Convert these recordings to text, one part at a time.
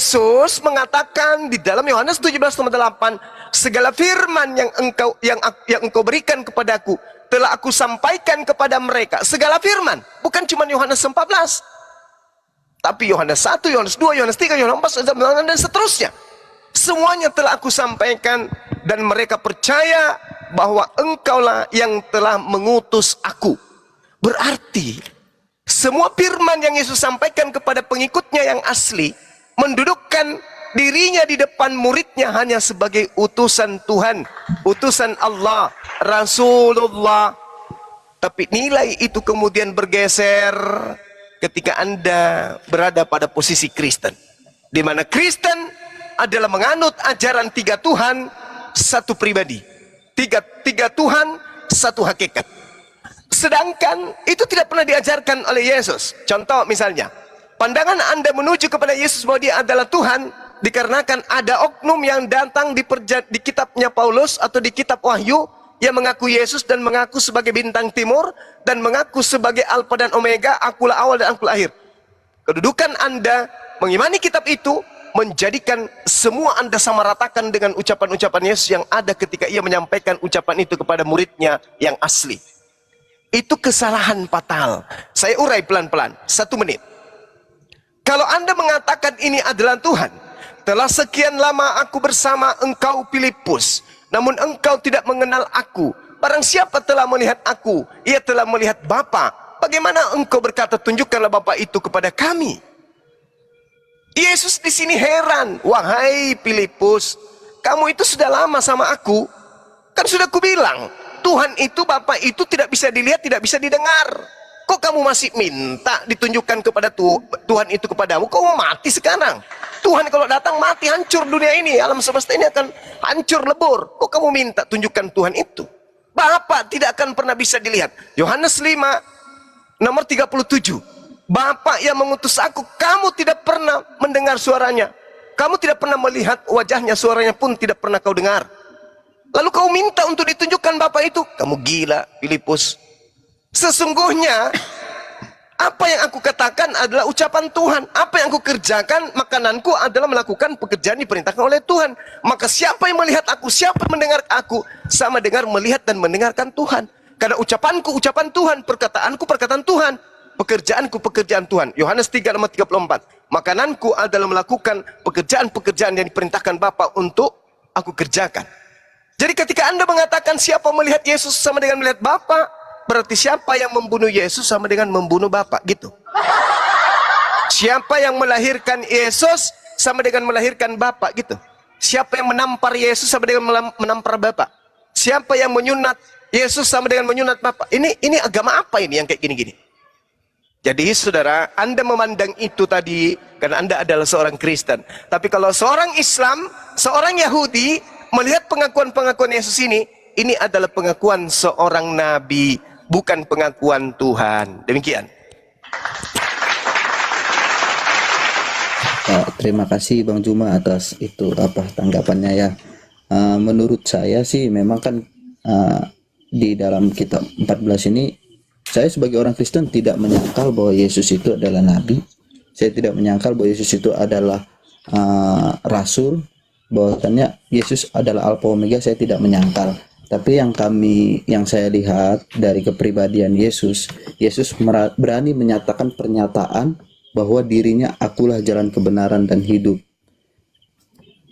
Yesus mengatakan di dalam Yohanes 17:8, segala firman yang engkau berikan kepadaku telah aku sampaikan kepada mereka. Segala firman, bukan cuma Yohanes 14, tapi Yohanes 1, Yohanes 2, Yohanes 3, Yohanes 4, dan seterusnya. Semuanya telah aku sampaikan, dan mereka percaya bahwa engkaulah yang telah mengutus aku. Berarti semua firman yang Yesus sampaikan kepada pengikutnya yang asli mendudukkan dirinya di depan muridnya hanya sebagai utusan Tuhan, utusan Allah, Rasulullah. Tapi nilai itu kemudian bergeser ketika Anda berada pada posisi Kristen, di mana Kristen adalah menganut ajaran tiga Tuhan, satu pribadi, tiga Tuhan, satu hakikat. Sedangkan itu tidak pernah diajarkan oleh Yesus. Contoh misalnya, pandangan Anda menuju kepada Yesus bahwa dia adalah Tuhan dikarenakan ada oknum yang datang di kitabnya Paulus atau di kitab Wahyu yang mengaku Yesus dan mengaku sebagai bintang timur dan mengaku sebagai Alfa dan Omega, akulah awal dan akulah akhir. Kedudukan Anda mengimani kitab itu menjadikan semua Anda sama ratakan dengan ucapan-ucapan Yesus yang ada ketika ia menyampaikan ucapan itu kepada muridnya yang asli. Itu kesalahan fatal. Saya urai pelan-pelan, 1 menit. Kalau Anda mengatakan ini adalah Tuhan, telah sekian lama aku bersama engkau Filipus, namun engkau tidak mengenal aku. Barang siapa telah melihat aku, ia telah melihat Bapa. Bagaimana engkau berkata, tunjukkanlah Bapa itu kepada kami? Yesus di sini heran. Wahai Filipus, kamu itu sudah lama sama aku. Kan sudah kubilang, Tuhan itu, Bapa itu tidak bisa dilihat, tidak bisa didengar. Kok kamu masih minta ditunjukkan kepada Tuhan itu kepadamu? Kok mau mati sekarang? Tuhan kalau datang mati, hancur dunia ini, alam semesta ini akan hancur lebur. Kok kamu minta tunjukkan Tuhan itu? Bapa tidak akan pernah bisa dilihat. Yohanes 5 nomor 37. Bapa yang mengutus aku, kamu tidak pernah mendengar suaranya. Kamu tidak pernah melihat wajahnya, suaranya pun tidak pernah kau dengar. Lalu kau minta untuk ditunjukkan Bapa itu? Kamu gila, Filipus. Sesungguhnya apa yang aku katakan adalah ucapan Tuhan. Apa yang aku kerjakan, makananku adalah melakukan pekerjaan diperintahkan oleh Tuhan. Maka siapa yang melihat aku, siapa yang mendengar aku, sama dengar, melihat dan mendengarkan Tuhan. Karena ucapanku ucapan Tuhan, perkataanku perkataan Tuhan, pekerjaanku pekerjaan Tuhan. Yohanes 3 nomor 34. Makananku adalah melakukan pekerjaan-pekerjaan yang diperintahkan Bapa untuk aku kerjakan. Jadi ketika Anda mengatakan siapa melihat Yesus sama dengan melihat Bapa, berarti siapa yang membunuh Yesus sama dengan membunuh Bapa, gitu. Siapa yang melahirkan Yesus sama dengan melahirkan Bapa, gitu. Siapa yang menampar Yesus sama dengan menampar Bapa. Siapa yang menyunat Yesus sama dengan menyunat Bapa. Ini agama apa ini yang kayak gini-gini? Jadi saudara, Anda memandang itu tadi karena Anda adalah seorang Kristen. Tapi kalau seorang Islam, seorang Yahudi melihat pengakuan-pengakuan Yesus ini adalah pengakuan seorang nabi, bukan pengakuan Tuhan. Demikian. Terima kasih Bang Juma atas itu tanggapannya ya. Menurut saya sih memang kan di dalam kitab 14 ini saya sebagai orang Kristen tidak menyangkal bahwa Yesus itu adalah nabi. Saya tidak menyangkal bahwa Yesus itu adalah rasul. Bahwasannya Yesus adalah Alfa Omega, saya tidak menyangkal. Tapi yang saya lihat dari kepribadian Yesus berani menyatakan pernyataan bahwa dirinya akulah jalan kebenaran dan hidup.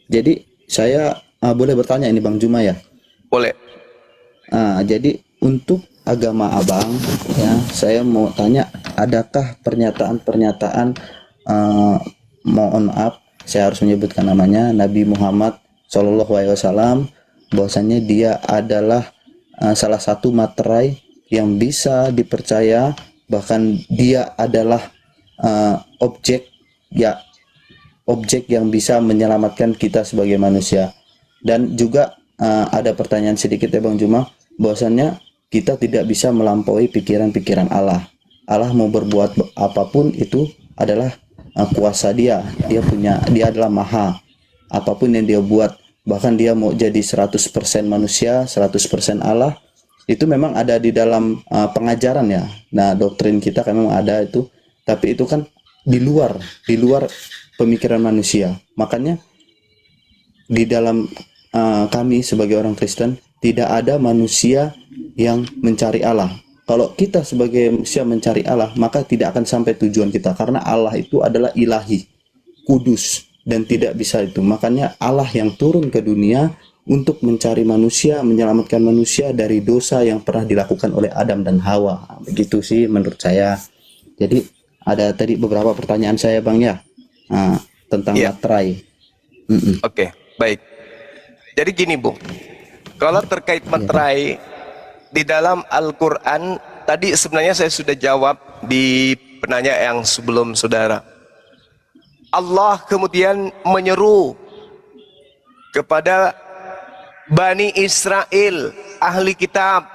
Jadi saya boleh bertanya ini Bang Juma ya? Boleh. Jadi untuk agama Abang ya, saya mau tanya, adakah pernyataan-pernyataan mohon maaf, saya harus menyebutkan namanya, Nabi Muhammad SAW, bahwasannya dia adalah salah satu materai yang bisa dipercaya, bahkan dia adalah objek yang bisa menyelamatkan kita sebagai manusia. Dan juga ada pertanyaan sedikit ya Bang Juma, bahwasannya kita tidak bisa melampaui pikiran-pikiran Allah. Allah mau berbuat apapun itu adalah kuasa dia adalah maha. Apapun yang dia buat, bahkan dia mau jadi 100% manusia, 100% Allah, itu memang ada di dalam pengajaran ya. Nah, doktrin kita kan memang ada itu, tapi itu kan di luar pemikiran manusia. Makanya di dalam kami sebagai orang Kristen tidak ada manusia yang mencari Allah. Kalau kita sebagai manusia mencari Allah, maka tidak akan sampai tujuan kita, karena Allah itu adalah ilahi, kudus, dan tidak bisa itu. Makanya Allah yang turun ke dunia untuk mencari manusia, menyelamatkan manusia dari dosa yang pernah dilakukan oleh Adam dan Hawa. Begitu sih menurut saya. Jadi ada tadi beberapa pertanyaan saya Bang ya, tentang materai. Oke, baik. Jadi gini Bung, kalau terkait materai di dalam Al-Quran, tadi sebenarnya saya sudah jawab di penanya yang sebelum saudara. Allah kemudian menyeru kepada Bani Israel, ahli kitab.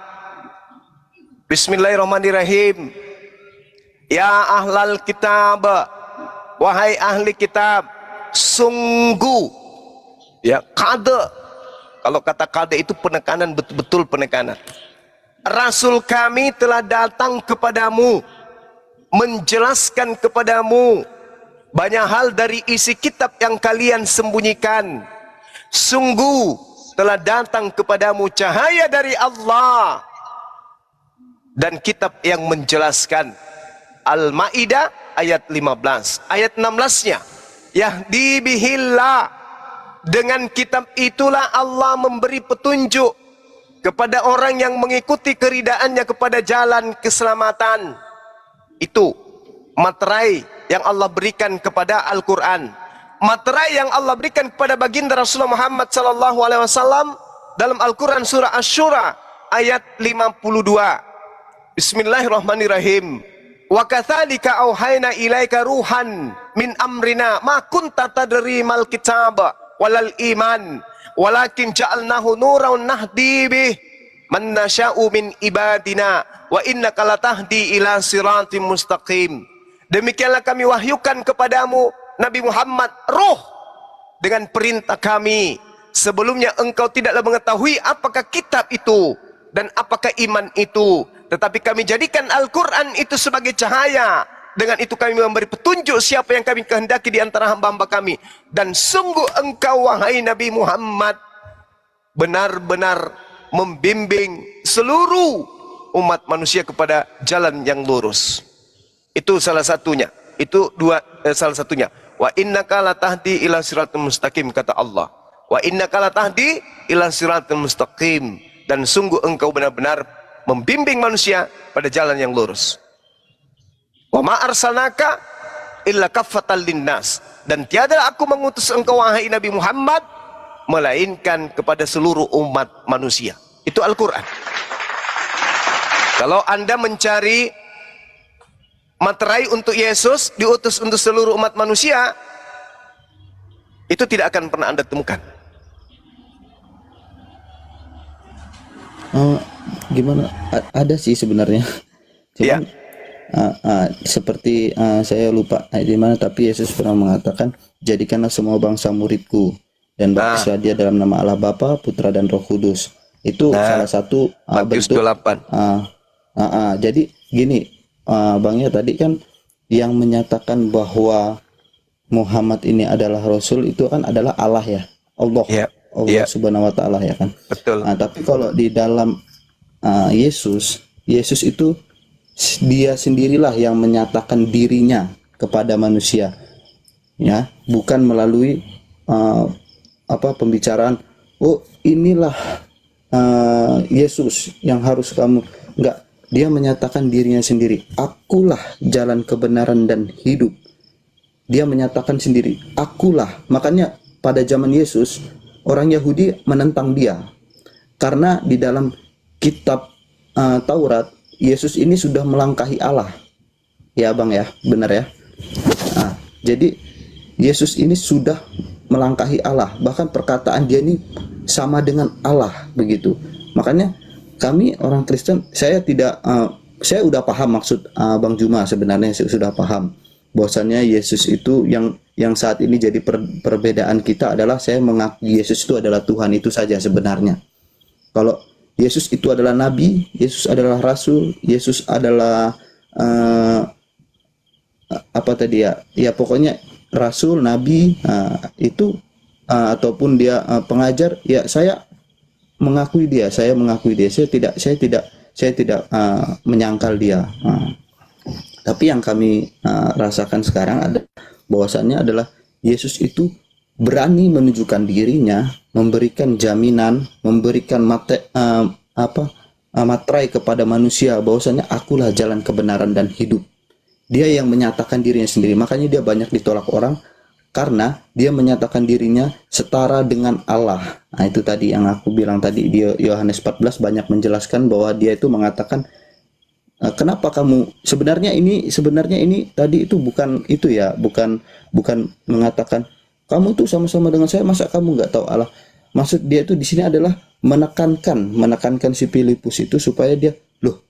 Bismillahirrahmanirrahim. Ya ahlal kitab, wahai ahli kitab, sungguh, ya kada. Kalau kata kada itu penekanan, betul-betul penekanan. Rasul kami telah datang kepadamu, menjelaskan kepadamu banyak hal dari isi kitab yang kalian sembunyikan. Sungguh telah datang kepadamu cahaya dari Allah dan kitab yang menjelaskan. Al-Maidah ayat 15. Ayat 16-nya, Yahdi bihillah, dengan kitab itulah Allah memberi petunjuk kepada orang yang mengikuti keridaannya kepada jalan keselamatan. Itu materai yang Allah berikan kepada Al-Quran. Materai yang Allah berikan kepada baginda Rasulullah Muhammad SAW dalam Al-Quran surah Asy-Syura ayat 52. Bismillahirrahmanirrahim. Wa katsalika auhayna ilaika ruhan min amrina ma kunta tadri mal kitab walal iman walakin ja'alnahu nuran nahdi bih man nasya'u min ibadina wa innaka latahdi ila siratim mustaqim. Demikianlah kami wahyukan kepadamu Nabi Muhammad ruh dengan perintah kami. Sebelumnya engkau tidaklah mengetahui apakah kitab itu dan apakah iman itu, tetapi kami jadikan Al-Quran itu sebagai cahaya. Dengan itu kami memberi petunjuk siapa yang kami kehendaki di antara hamba-hamba kami. Dan sungguh engkau wahai Nabi Muhammad benar-benar membimbing seluruh umat manusia kepada jalan yang lurus. Itu salah satunya. Itu salah satunya. Wa innaka latahdi ila siratal mustaqim, kata Allah. Wa innaka latahdi ila siratal mustaqim, dan sungguh engkau benar-benar membimbing manusia pada jalan yang lurus. Wa ma arsalnaka illa kaffatan linnas, dan tiadalah aku mengutus engkau wahai Nabi Muhammad melainkan kepada seluruh umat manusia. Itu Al-Quran. Kalau Anda mencari materai untuk Yesus diutus untuk seluruh umat manusia, itu tidak akan pernah Anda temukan. Gimana? Ada sih sebenarnya. Cuman, seperti saya lupa di mana, tapi Yesus pernah mengatakan, jadikanlah semua bangsa muridku dan baptislah dia dalam nama Allah Bapa, Putra dan Roh Kudus. Itu salah satu bentuk. 28. Jadi gini, Bang ya, tadi kan yang menyatakan bahwa Muhammad ini adalah Rasul itu kan adalah Allah ya, Allah, Allah Subhanahu Wa Taala ya kan. Betul. Nah, tapi kalau di dalam Yesus itu dia sendirilah yang menyatakan dirinya kepada manusia, ya, bukan melalui pembicaraan. Oh, inilah Yesus yang harus kamu, enggak. Dia menyatakan dirinya sendiri, akulah jalan kebenaran dan hidup. Dia menyatakan sendiri, akulah. Makanya pada zaman Yesus, orang Yahudi menentang dia. Karena di dalam kitab Taurat, Yesus ini sudah melangkahi Allah. Ya Bang ya, benar ya. Jadi Yesus ini sudah melangkahi Allah. Bahkan perkataan dia ini sama dengan Allah, begitu. Makanya kami orang Kristen, saya udah paham maksud Bang Juma. Sebenarnya saya sudah paham bahwasannya Yesus itu yang saat ini jadi perbedaan kita adalah saya mengakui Yesus itu adalah Tuhan, itu saja sebenarnya. Kalau Yesus itu adalah Nabi, Yesus adalah Rasul, Yesus adalah apa tadi ya? Ya pokoknya rasul, nabi, itu ataupun dia pengajar, ya saya mengakui dia, saya tidak menyangkal dia. Tapi yang kami rasakan sekarang ada bahwasannya adalah Yesus itu berani menunjukkan dirinya, memberikan jaminan, memberikan materai kepada manusia bahwasanya akulah jalan kebenaran dan hidup. Dia yang menyatakan dirinya sendiri. Makanya dia banyak ditolak orang karena dia menyatakan dirinya setara dengan Allah. Nah, itu tadi yang aku bilang tadi di Yohanes 14 banyak menjelaskan bahwa dia itu mengatakan, kenapa kamu sebenarnya ini tadi itu bukan itu ya, bukan mengatakan kamu tuh sama-sama dengan saya, masa kamu nggak tahu Allah. Maksud dia itu di sini adalah menekankan si Filipus itu supaya dia, loh,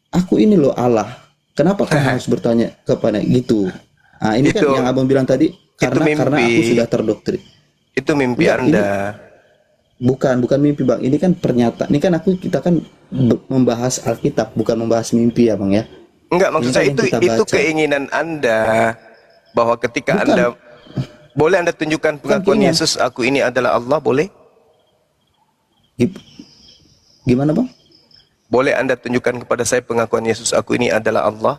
aku ini loh Allah. Kenapa kamu harus bertanya kepada gitu? Nah, ini kan yang abang bilang tadi, karena aku sudah terdoktrin. Itu mimpi Anda. Bukan mimpi, Bang. Ini kan pernyataan. Ini kan kita kan membahas Alkitab, bukan membahas mimpi ya, Bang ya. Enggak, maksud saya itu keinginan Anda bahwa ketika Anda boleh Anda tunjukkan pengakuan Yesus, aku ini adalah Allah, boleh? Gimana, Bang? Boleh Anda tunjukkan kepada saya pengakuan Yesus, aku ini adalah Allah?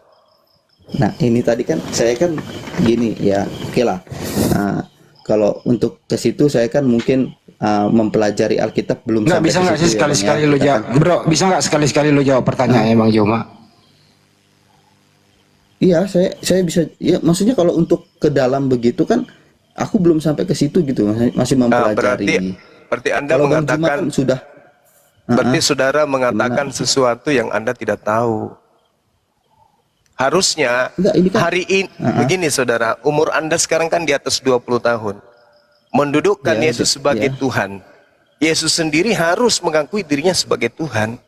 Nah, ini tadi kan saya kan gini ya, oke lah. Kalau untuk ke situ saya kan mungkin mempelajari Alkitab belum nggak sampai bisa nggak sih ya, sekali-sekali ya. lo jawab, bro? Bisa nggak sekali-sekali lo jawab pertanyaannya Bang Joma? Iya, saya bisa. Ya, maksudnya kalau untuk ke dalam begitu kan, aku belum sampai ke situ gitu, masih mempelajari. Berarti Anda kalau mengatakan kan sudah. Berarti saudara mengatakan sesuatu yang Anda tidak tahu. Harusnya hari ini begini saudara, umur Anda sekarang kan di atas 20 tahun. Mendudukkan Yesus sebagai Tuhan. Yesus sendiri harus mengakui dirinya sebagai Tuhan,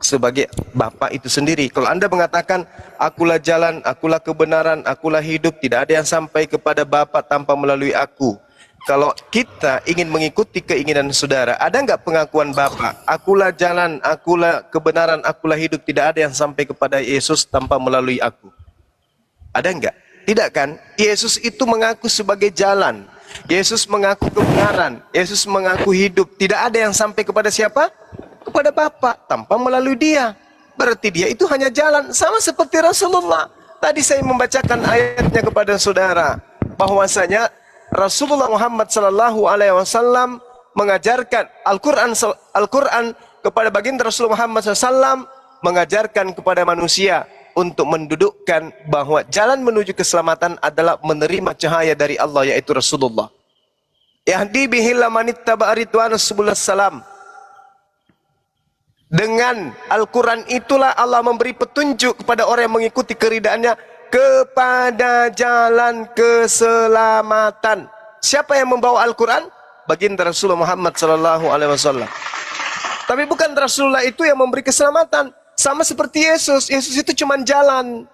sebagai Bapa itu sendiri. Kalau Anda mengatakan, akulah jalan, akulah kebenaran, akulah hidup, tidak ada yang sampai kepada Bapa tanpa melalui aku. Kalau kita ingin mengikuti keinginan saudara, ada nggak pengakuan Bapa? Akulah jalan, akulah kebenaran, akulah hidup. Tidak ada yang sampai kepada Yesus tanpa melalui aku. Ada nggak? Tidak kan? Yesus itu mengaku sebagai jalan. Yesus mengaku kebenaran. Yesus mengaku hidup. Tidak ada yang sampai kepada siapa? Kepada Bapa tanpa melalui dia. Berarti dia itu hanya jalan. Sama seperti Rasulullah. Tadi saya membacakan ayatnya kepada saudara. Bahwasanya Rasulullah Muhammad sallallahu alaihi wasallam mengajarkan Al-Qur'an kepada baginda Rasulullah Muhammad SAW, mengajarkan kepada manusia untuk mendudukkan bahwa jalan menuju keselamatan adalah menerima cahaya dari Allah, yaitu Rasulullah. Yahdi bihi man ittaba'a ridwana subulus salam. Dengan Al-Qur'an itulah Allah memberi petunjuk kepada orang yang mengikuti keridaannya kepada jalan keselamatan. Siapa yang membawa Al-Quran? Baginda Rasulullah Muhammad sallallahu alaihi wasallam. Tapi bukan Rasulullah itu yang memberi keselamatan. Sama seperti Yesus. Yesus itu cuma jalan.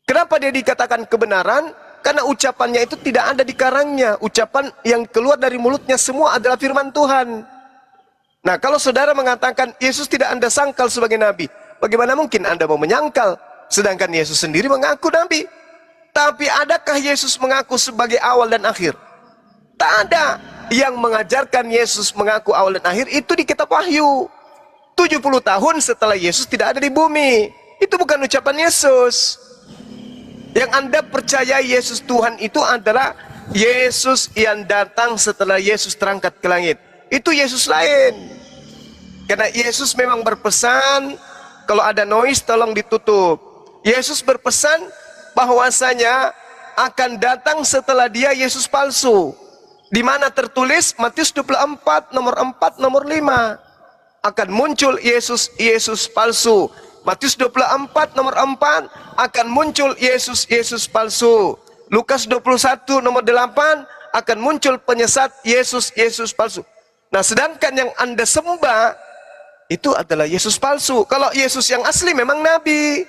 Kenapa dia dikatakan kebenaran? Karena ucapannya itu tidak ada di karangnya. Ucapan yang keluar dari mulutnya semua adalah firman Tuhan. Nah, kalau saudara mengatakan Yesus tidak Anda sangkal sebagai nabi, bagaimana mungkin Anda mau menyangkal? Sedangkan Yesus sendiri mengaku nabi. Tapi adakah Yesus mengaku sebagai awal dan akhir? Tak ada. Yang mengajarkan Yesus mengaku awal dan akhir itu di kitab Wahyu. 70 tahun setelah Yesus tidak ada di bumi. Itu bukan ucapan Yesus. Yang Anda percaya Yesus Tuhan itu adalah Yesus yang datang setelah Yesus terangkat ke langit. Itu Yesus lain. Karena Yesus memang berpesan, kalau ada noise tolong ditutup. Yesus berpesan bahwasanya akan datang setelah dia Yesus palsu. Di mana tertulis Matius 24 nomor 4 nomor 5 akan muncul Yesus palsu. Matius 24 nomor 4 akan muncul Yesus palsu. Lukas 21 nomor 8 akan muncul penyesat Yesus palsu. Nah, sedangkan yang Anda sembah itu adalah Yesus palsu. Kalau Yesus yang asli memang nabi,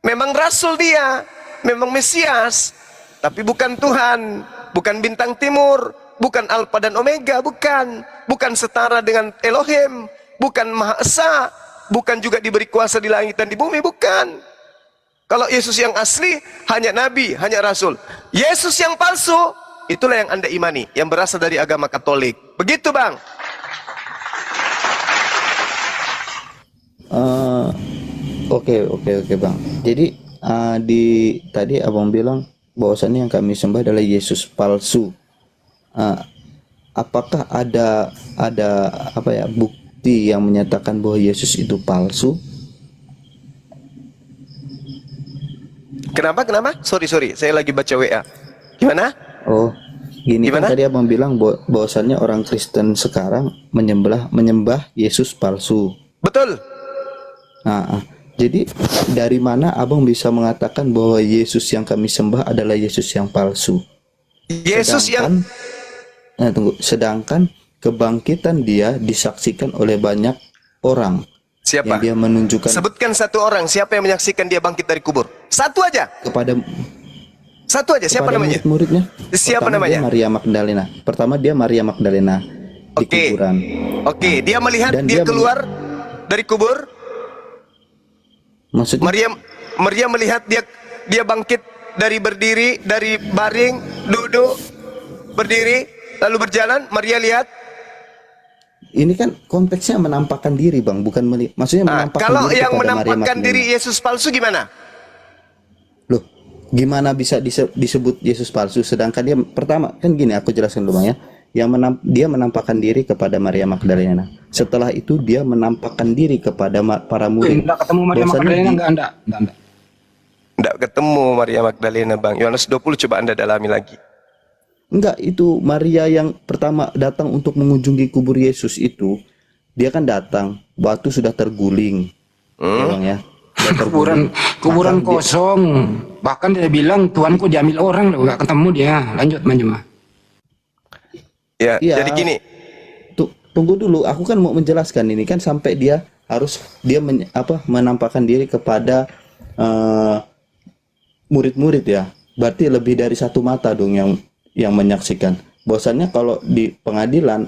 memang rasul dia, memang Mesias, tapi bukan Tuhan, bukan bintang timur, bukan Alfa dan Omega, bukan setara dengan Elohim, bukan Maha Esa, bukan juga diberi kuasa di langit dan di bumi, bukan. Kalau Yesus yang asli hanya nabi, hanya rasul. Yesus yang palsu, itulah yang Anda imani, yang berasal dari agama Katolik. Begitu, Bang. Oke Bang. Jadi di tadi Abang bilang bahwasannya yang kami sembah adalah Yesus palsu. Uh, apakah ada apa ya, bukti yang menyatakan bahwa Yesus itu palsu? Kenapa? Sorry, saya lagi baca WA. Gimana? Oh, gini kan Gimana? tadi Abang bilang bahwasannya orang Kristen sekarang menyembah Yesus palsu. Betul. Nah, jadi dari mana Abang bisa mengatakan bahwa Yesus yang kami sembah adalah Yesus yang palsu? Yesus yang Sedangkan kebangkitan dia disaksikan oleh banyak orang. siapa? Yang dia menunjukkan Sebutkan satu orang, siapa yang menyaksikan dia bangkit dari kubur? Satu aja. Satu aja, siapa kepada namanya? murid-muridnya. Siapa Pertama namanya? Dia Maria Magdalena. Pertama dia Maria Magdalena di Oke. kuburan. Oke, dia melihat Dan dia dia keluar dari kubur. Maksudnya Maria melihat dia bangkit dari berdiri, dari baring, duduk, berdiri, lalu berjalan. Maria lihat. ini kan konteksnya menampakkan diri, Bang, bukan maksudnya menampakkan Kalau diri yang kepada Maria menampakkan Magdalena. diri Yesus palsu gimana? Loh, gimana bisa disebut Yesus palsu sedangkan dia pertama kan gini, aku jelaskan dulu Bang ya. Dia menampakkan diri kepada Maria Magdalena. Setelah itu dia menampakkan diri kepada para murid. Enggak ketemu Maria Bahwasannya Magdalena, di- enggak. Tidak ketemu Maria Magdalena, Bang. Yohanes 20 coba Anda dalami lagi. Enggak, itu Maria yang pertama datang untuk mengunjungi kubur Yesus itu. Dia kan datang, batu sudah terguling. Ya Bang ya. Sudah terguling. Kuburan Maka dia- kosong. Bahkan dia bilang tuanku diambil orang loh, enggak ketemu dia. Lanjut Manjuma. Ya, Iya. jadi gini. Tunggu dulu, aku kan mau menjelaskan ini kan sampai dia menampakkan diri kepada murid-murid ya. Berarti lebih dari satu mata dong yang menyaksikan. Bahwasannya kalau di pengadilan,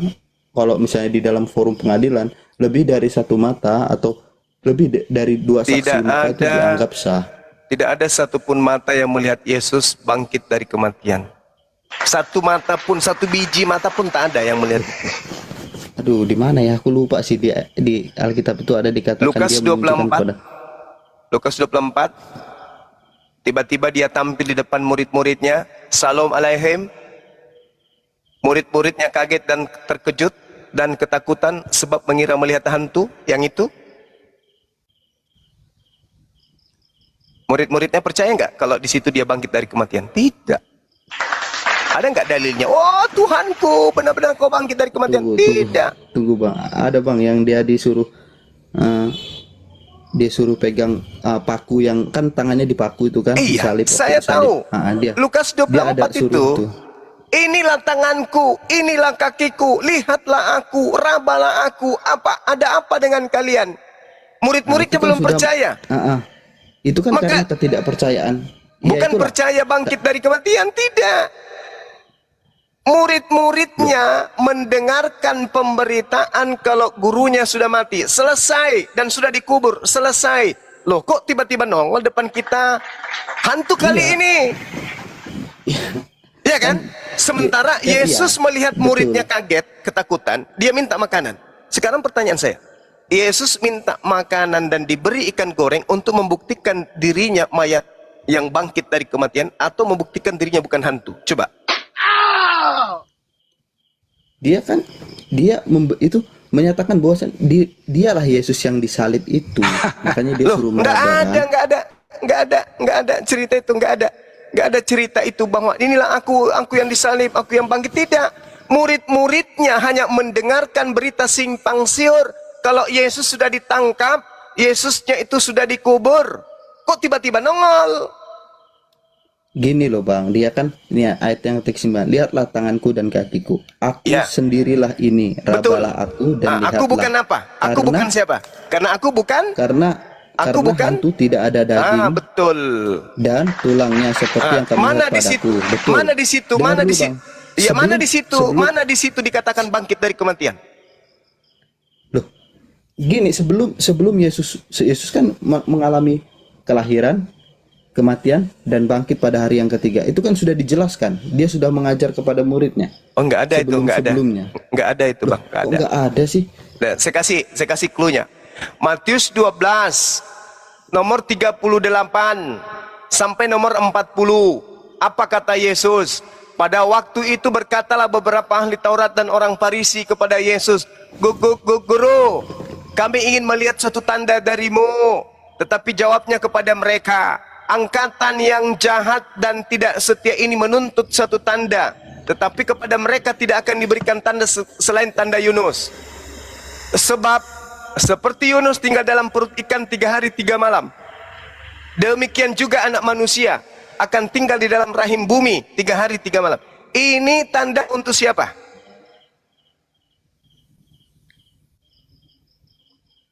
kalau misalnya di dalam forum pengadilan lebih dari satu mata atau lebih dari dua saksi Tidak mata itu ada. dianggap sah. Tidak ada satupun mata yang melihat Yesus bangkit dari kematian. Satu mata pun, satu biji mata pun tak ada yang melihat itu. Aduh, di mana ya? Aku lupa sih di Alkitab itu ada dikatakan Lukas dia menunjukkan 24. kepada Lukas 24. Tiba-tiba dia tampil di depan murid-muridnya. Salam alaihim. Murid-muridnya kaget dan terkejut dan ketakutan sebab mengira melihat hantu yang itu. Murid-muridnya percaya nggak kalau di situ dia bangkit dari kematian? Tidak. Ada nggak dalilnya? Oh Tuhanku, benar-benar kau bangkit dari kematian? Tidak. Tunggu Bang, ada Bang yang dia disuruh pegang paku yang kan tangannya dipaku itu kan, Iya, disalib. saya tahu. Dia Lukas dia ada 24 suruh itu. tuh. Inilah tanganku, inilah kakiku, lihatlah aku, rabalah aku. Ada apa dengan kalian? Murid-muridnya Itu kan belum sudah- percaya. Itu kan Maka- karena ketidakpercayaan. Ya, Bukan itulah. percaya bangkit dari kematian, tidak. Murid-muridnya mendengarkan pemberitaan kalau gurunya sudah mati, selesai dan sudah dikubur, selesai. Loh, kok tiba-tiba nongol depan kita? Hantu kali Iya. ini. Iya kan? Sementara Iya, Yesus iya. melihat Betul. muridnya kaget, ketakutan, dia minta makanan. Sekarang pertanyaan saya, Yesus minta makanan dan diberi ikan goreng untuk membuktikan dirinya mayat yang bangkit dari kematian atau membuktikan dirinya bukan hantu? Coba. Dia kan itu menyatakan bahwa dialah Yesus yang disalib itu. Makanya dia Loh, suruh nggak meraba. ada cerita itu, nggak ada cerita itu bahwa inilah aku yang disalib, aku yang bangkit. Tidak. Murid-muridnya hanya mendengarkan berita simpang siur kalau Yesus sudah ditangkap, Yesusnya itu sudah dikubur. Kok tiba-tiba nongol? Gini loh Bang, dia kan ini ayat yang teks 9. Lihatlah tanganku dan kakiku. Aku Ya. sendirilah ini. Betul. Rabalah aku dan lihatlah. Aku bukan apa? Aku bukan siapa? Karena aku bukan. Karena Aku bukan? hantu tidak ada daging Betul. dan tulangnya seperti yang kamu Mana lihat di situ? padaku. Betul. Mana di situ? Dengar Mana dulu, di situ? Bang. Ya, mana Sebelum- di situ? sebelum- Mana di situ dikatakan bangkit dari kematian? Loh, gini sebelum Yesus kan mengalami kelahiran, kematian dan bangkit pada hari yang ketiga. Itu kan sudah dijelaskan. Dia sudah mengajar kepada muridnya. Oh, enggak ada itu, enggak ada. Sebelumnya. Enggak ada itu, Bang. Enggak Kok ada. nggak ada sih? Nah, saya kasih clue-nya. Matius 12 nomor 38 sampai nomor 40. Apa kata Yesus? Pada waktu itu berkatalah beberapa ahli Taurat dan orang Farisi kepada Yesus, Guru, kami ingin melihat suatu tanda darimu. Tetapi jawabnya kepada mereka, angkatan yang jahat dan tidak setia ini menuntut suatu tanda. Tetapi kepada mereka tidak akan diberikan tanda selain tanda Yunus. Sebab seperti Yunus tinggal dalam perut ikan 3 hari 3 malam, demikian juga anak manusia akan tinggal di dalam rahim bumi 3 hari 3 malam. Ini tanda untuk siapa?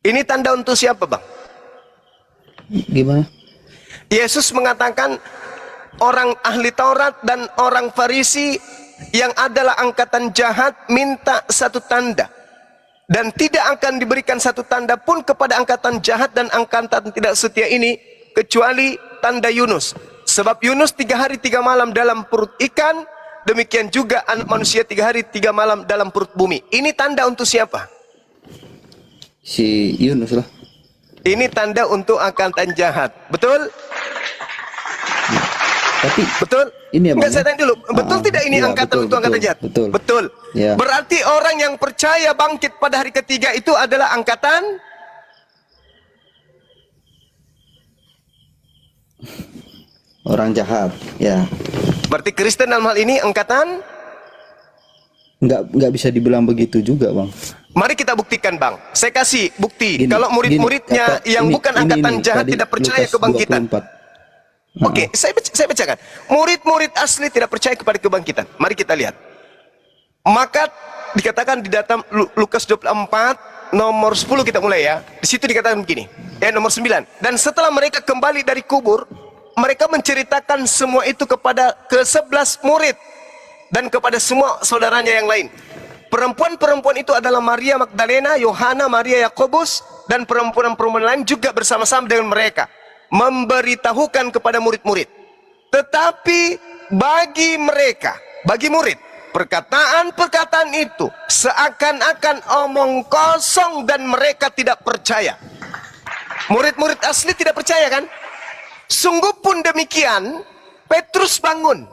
Ini tanda untuk siapa, Bang? Gimana? Yesus mengatakan orang ahli Taurat dan orang Farisi yang adalah angkatan jahat minta satu tanda. Dan tidak akan diberikan satu tanda pun kepada angkatan jahat dan angkatan tidak setia ini kecuali tanda Yunus. Sebab Yunus 3 hari 3 malam dalam perut ikan, demikian juga anak manusia 3 hari 3 malam dalam perut bumi. Ini tanda untuk siapa? Si Yunus lah. Ini tanda untuk angkatan jahat. Betul? Tapi Betul? ini ya, Bang, Enggak, saya tanya dulu. Betul tidak ini iya, angkatan betul, untuk angkatan betul, jahat? betul. Betul. Ya. Berarti orang yang percaya bangkit pada hari ketiga itu adalah angkatan orang jahat, ya. berarti Kristen dalam hal ini angkatan. Nggak bisa dibilang begitu juga, Bang. Mari kita buktikan, Bang. Saya kasih bukti. Gini, Kalau murid-muridnya gini, yang ini- bukan ini angkatan jahat tadi tidak percaya Lukas kebangkitan. 24. Oke, saya bacakan. Murid-murid asli tidak percaya kepada kebangkitan. Mari kita lihat. Maka dikatakan di data Lukas 24 nomor 10 kita mulai ya. Di situ dikatakan begini. Nomor 9. Dan setelah mereka kembali dari kubur, mereka menceritakan semua itu kepada ke-11 murid dan kepada semua saudaranya yang lain. Perempuan-perempuan itu adalah Maria Magdalena, Yohana, Maria Yakobus, dan perempuan-perempuan lain juga bersama-sama dengan mereka memberitahukan kepada murid-murid. Tetapi bagi mereka, bagi murid, perkataan-perkataan itu seakan-akan omong kosong dan mereka tidak percaya. Murid-murid asli tidak percaya kan? Sungguh pun demikian, Petrus bangun,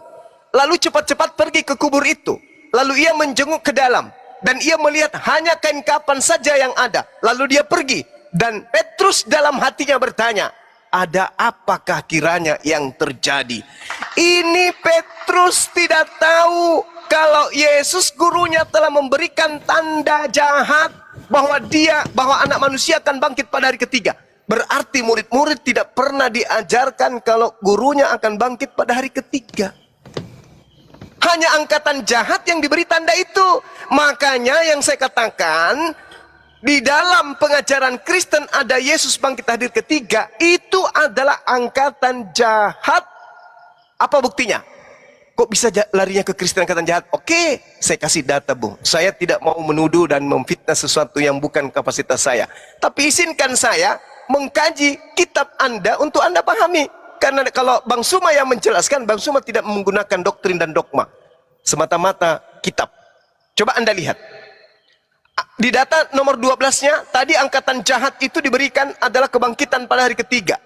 lalu cepat-cepat pergi ke kubur itu. Lalu ia menjenguk ke dalam, dan ia melihat hanya kain kafan saja yang ada. Lalu dia pergi, dan Petrus dalam hatinya bertanya, ada apakah kiranya yang terjadi? Ini Petrus tidak tahu kalau Yesus gurunya telah memberikan tanda jahat bahwa anak manusia akan bangkit pada hari ketiga. Berarti murid-murid tidak pernah diajarkan kalau gurunya akan bangkit pada hari ketiga. Hanya angkatan jahat yang diberi tanda itu. Makanya yang saya katakan, di dalam pengajaran Kristen ada Yesus bangkit hari ketiga, itu adalah angkatan jahat. Apa buktinya? Kok bisa larinya ke Kristen angkatan jahat? Oke, saya kasih data, Bung. Saya tidak mau menuduh dan memfitnah sesuatu yang bukan kapasitas saya. Tapi izinkan saya mengkaji kitab Anda untuk Anda pahami. Karena kalau Bang Suma yang menjelaskan, Bang Suma tidak menggunakan doktrin dan dogma. Semata-mata kitab. Coba Anda lihat. Di data nomor 12-nya, tadi angkatan jahat itu diberikan adalah kebangkitan pada hari ketiga.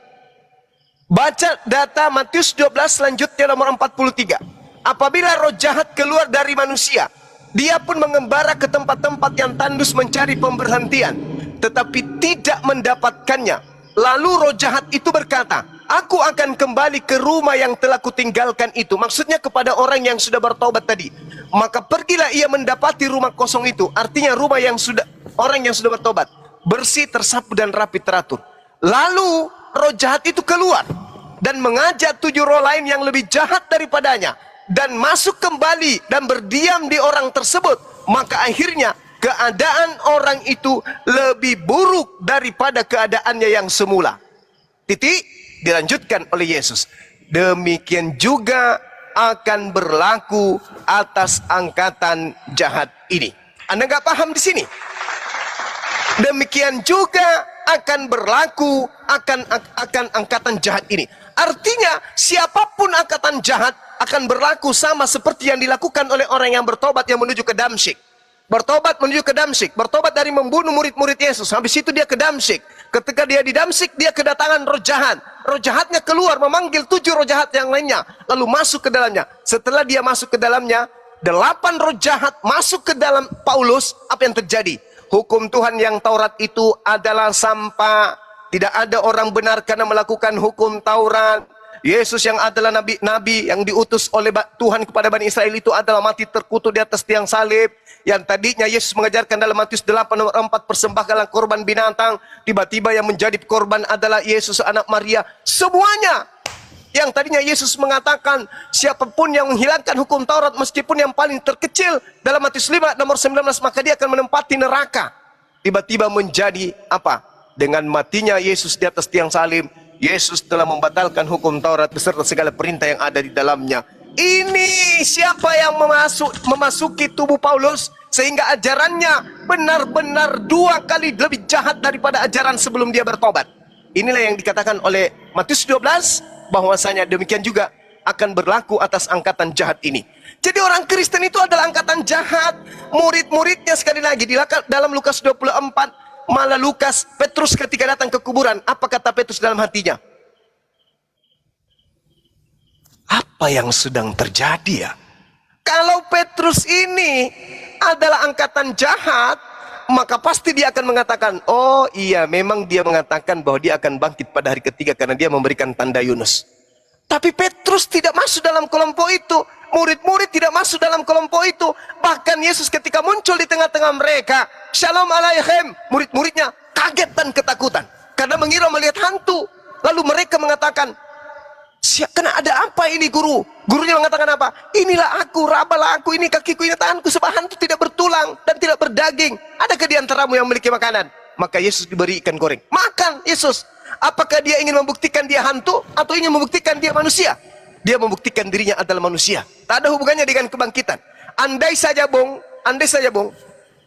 Baca data Matius 12 selanjutnya nomor 43. Apabila roh jahat keluar dari manusia, dia pun mengembara ke tempat-tempat yang tandus mencari pemberhentian, tetapi tidak mendapatkannya. Lalu roh jahat itu berkata, aku akan kembali ke rumah yang telah kutinggalkan itu. Maksudnya kepada orang yang sudah bertobat tadi. Maka pergilah ia mendapati rumah kosong itu. Artinya rumah yang orang yang sudah bertobat, bersih, tersapu dan rapi teratur. Lalu roh jahat itu keluar dan mengajak 7 roh lain yang lebih jahat daripadanya, dan masuk kembali dan berdiam di orang tersebut. Maka akhirnya keadaan orang itu lebih buruk daripada keadaannya yang semula. Titik, dilanjutkan oleh Yesus. Demikian juga akan berlaku atas angkatan jahat ini. Anda nggak paham di sini? Demikian juga akan berlaku akan angkatan jahat ini. Artinya siapapun angkatan jahat akan berlaku sama seperti yang dilakukan oleh orang yang bertobat yang menuju ke Damsyik. Bertobat menuju ke Damsyik, bertobat dari membunuh murid-murid Yesus. Habis itu dia ke Damsyik. Ketika dia di Damsyik, dia kedatangan roh jahat. Roh jahatnya keluar memanggil 7 roh jahat yang lainnya, lalu masuk ke dalamnya. Setelah dia masuk ke dalamnya, 8 roh jahat masuk ke dalam Paulus. Apa yang terjadi? Hukum Tuhan yang Taurat itu adalah sampah. Tidak ada orang benar karena melakukan hukum Taurat. Yesus yang adalah nabi-nabi yang diutus oleh Tuhan kepada Bani Israel itu adalah mati terkutuk di atas tiang salib. Yang tadinya Yesus mengajarkan dalam Matius 8 nomor 4, persembahkanlah korban binatang. Tiba-tiba yang menjadi korban adalah Yesus anak Maria. Semuanya yang tadinya Yesus mengatakan siapapun yang menghilangkan hukum Taurat meskipun yang paling terkecil dalam Matius 5 nomor 19, maka dia akan menempati neraka. Tiba-tiba menjadi apa? Dengan matinya Yesus di atas tiang salib, Yesus telah membatalkan hukum Taurat beserta segala perintah yang ada di dalamnya. Ini siapa yang memasuki tubuh Paulus sehingga ajarannya benar-benar 2 kali lebih jahat daripada ajaran sebelum dia bertobat. Inilah yang dikatakan oleh Matius 12 bahwasanya demikian juga akan berlaku atas angkatan jahat ini. Jadi orang Kristen itu adalah angkatan jahat. Murid-muridnya sekali lagi di dalam Lukas 24, malah Petrus ketika datang ke kuburan, apa kata Petrus dalam hatinya? Apa yang sedang terjadi ya? Kalau Petrus ini adalah angkatan jahat, maka pasti dia akan mengatakan, oh iya memang dia mengatakan bahwa dia akan bangkit pada hari ketiga karena dia memberikan tanda Yunus. Tapi Petrus tidak masuk dalam kelompok itu. Murid-murid tidak masuk dalam kelompok itu. Bahkan Yesus ketika muncul di tengah-tengah mereka, Shalom alaikum, murid-muridnya kaget dan ketakutan karena mengira melihat hantu. Lalu mereka mengatakan, kena ada apa ini guru? Gurunya mengatakan apa? Inilah aku, rabalah aku, ini kakiku, ini tanganku, sebab hantu tidak bertulang dan tidak berdaging. Adakah di antaramu yang memiliki makanan? Maka Yesus diberi ikan goreng. Makan Yesus. Apakah dia ingin membuktikan dia hantu atau ingin membuktikan dia manusia? Dia membuktikan dirinya adalah manusia. Tak ada hubungannya dengan kebangkitan. Andai saja bung,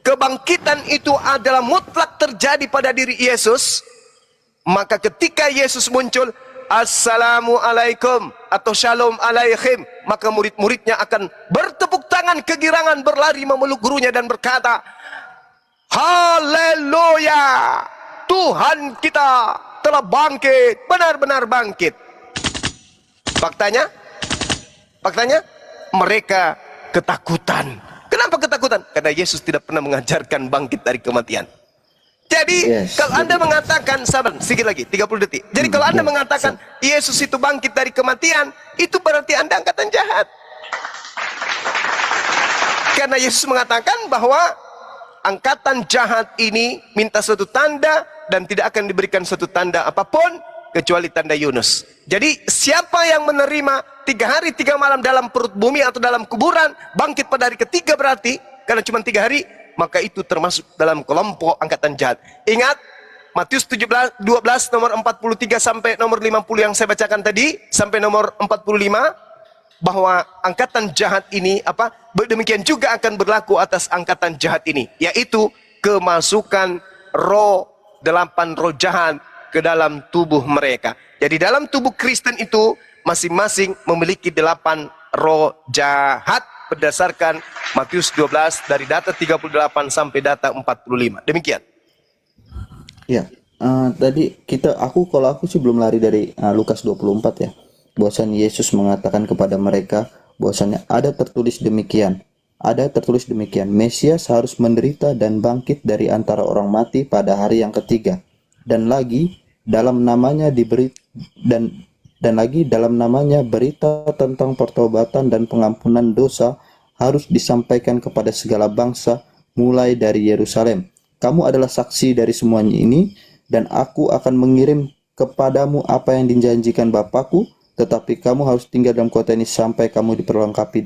kebangkitan itu adalah mutlak terjadi pada diri Yesus, maka ketika Yesus muncul, Assalamualaikum atau Shalom alaikum, maka murid-muridnya akan bertepuk tangan kegirangan, berlari memeluk gurunya dan berkata, Haleluya, Tuhan kita telah bangkit, benar-benar bangkit. Faktanya mereka ketakutan. Kenapa ketakutan? Karena Yesus tidak pernah mengajarkan bangkit dari kematian. Jadi kalau Anda mengatakan, sabar, sedikit lagi, 30 detik. Jadi kalau Anda mengatakan Yesus itu bangkit dari kematian, itu berarti Anda angkatan jahat. Karena Yesus mengatakan bahwa angkatan jahat ini minta suatu tanda dan tidak akan diberikan suatu tanda apapun kecuali tanda Yunus. Jadi siapa yang menerima 3 hari 3 malam dalam perut bumi atau dalam kuburan, bangkit pada hari ketiga berarti, karena cuma 3 hari, maka itu termasuk dalam kelompok angkatan jahat. Ingat Matius 12 nomor 43 sampai nomor 50 yang saya bacakan tadi, sampai nomor 45, bahwa angkatan jahat ini demikian juga akan berlaku atas angkatan jahat ini, yaitu kemasukan 8 roh jahat ke dalam tubuh mereka. Jadi dalam tubuh Kristen itu masing-masing memiliki 8 roh jahat berdasarkan Matius 12 dari data 38 sampai data 45. Demikian. Ya, tadi kalau aku sih belum lari dari Lukas 24 ya. Bahwasannya Yesus mengatakan kepada mereka bahwasannya ada tertulis demikian, Mesias harus menderita dan bangkit dari antara orang mati pada hari yang ketiga. Dan lagi dalam namanya dalam namanya berita tentang pertobatan dan pengampunan dosa harus disampaikan kepada segala bangsa mulai dari Yerusalem. Kamu adalah saksi dari semuanya ini, dan aku akan mengirim kepadamu apa yang dijanjikan Bapakku, tetapi kamu harus tinggal dalam kota ini sampai kamu diperlengkapi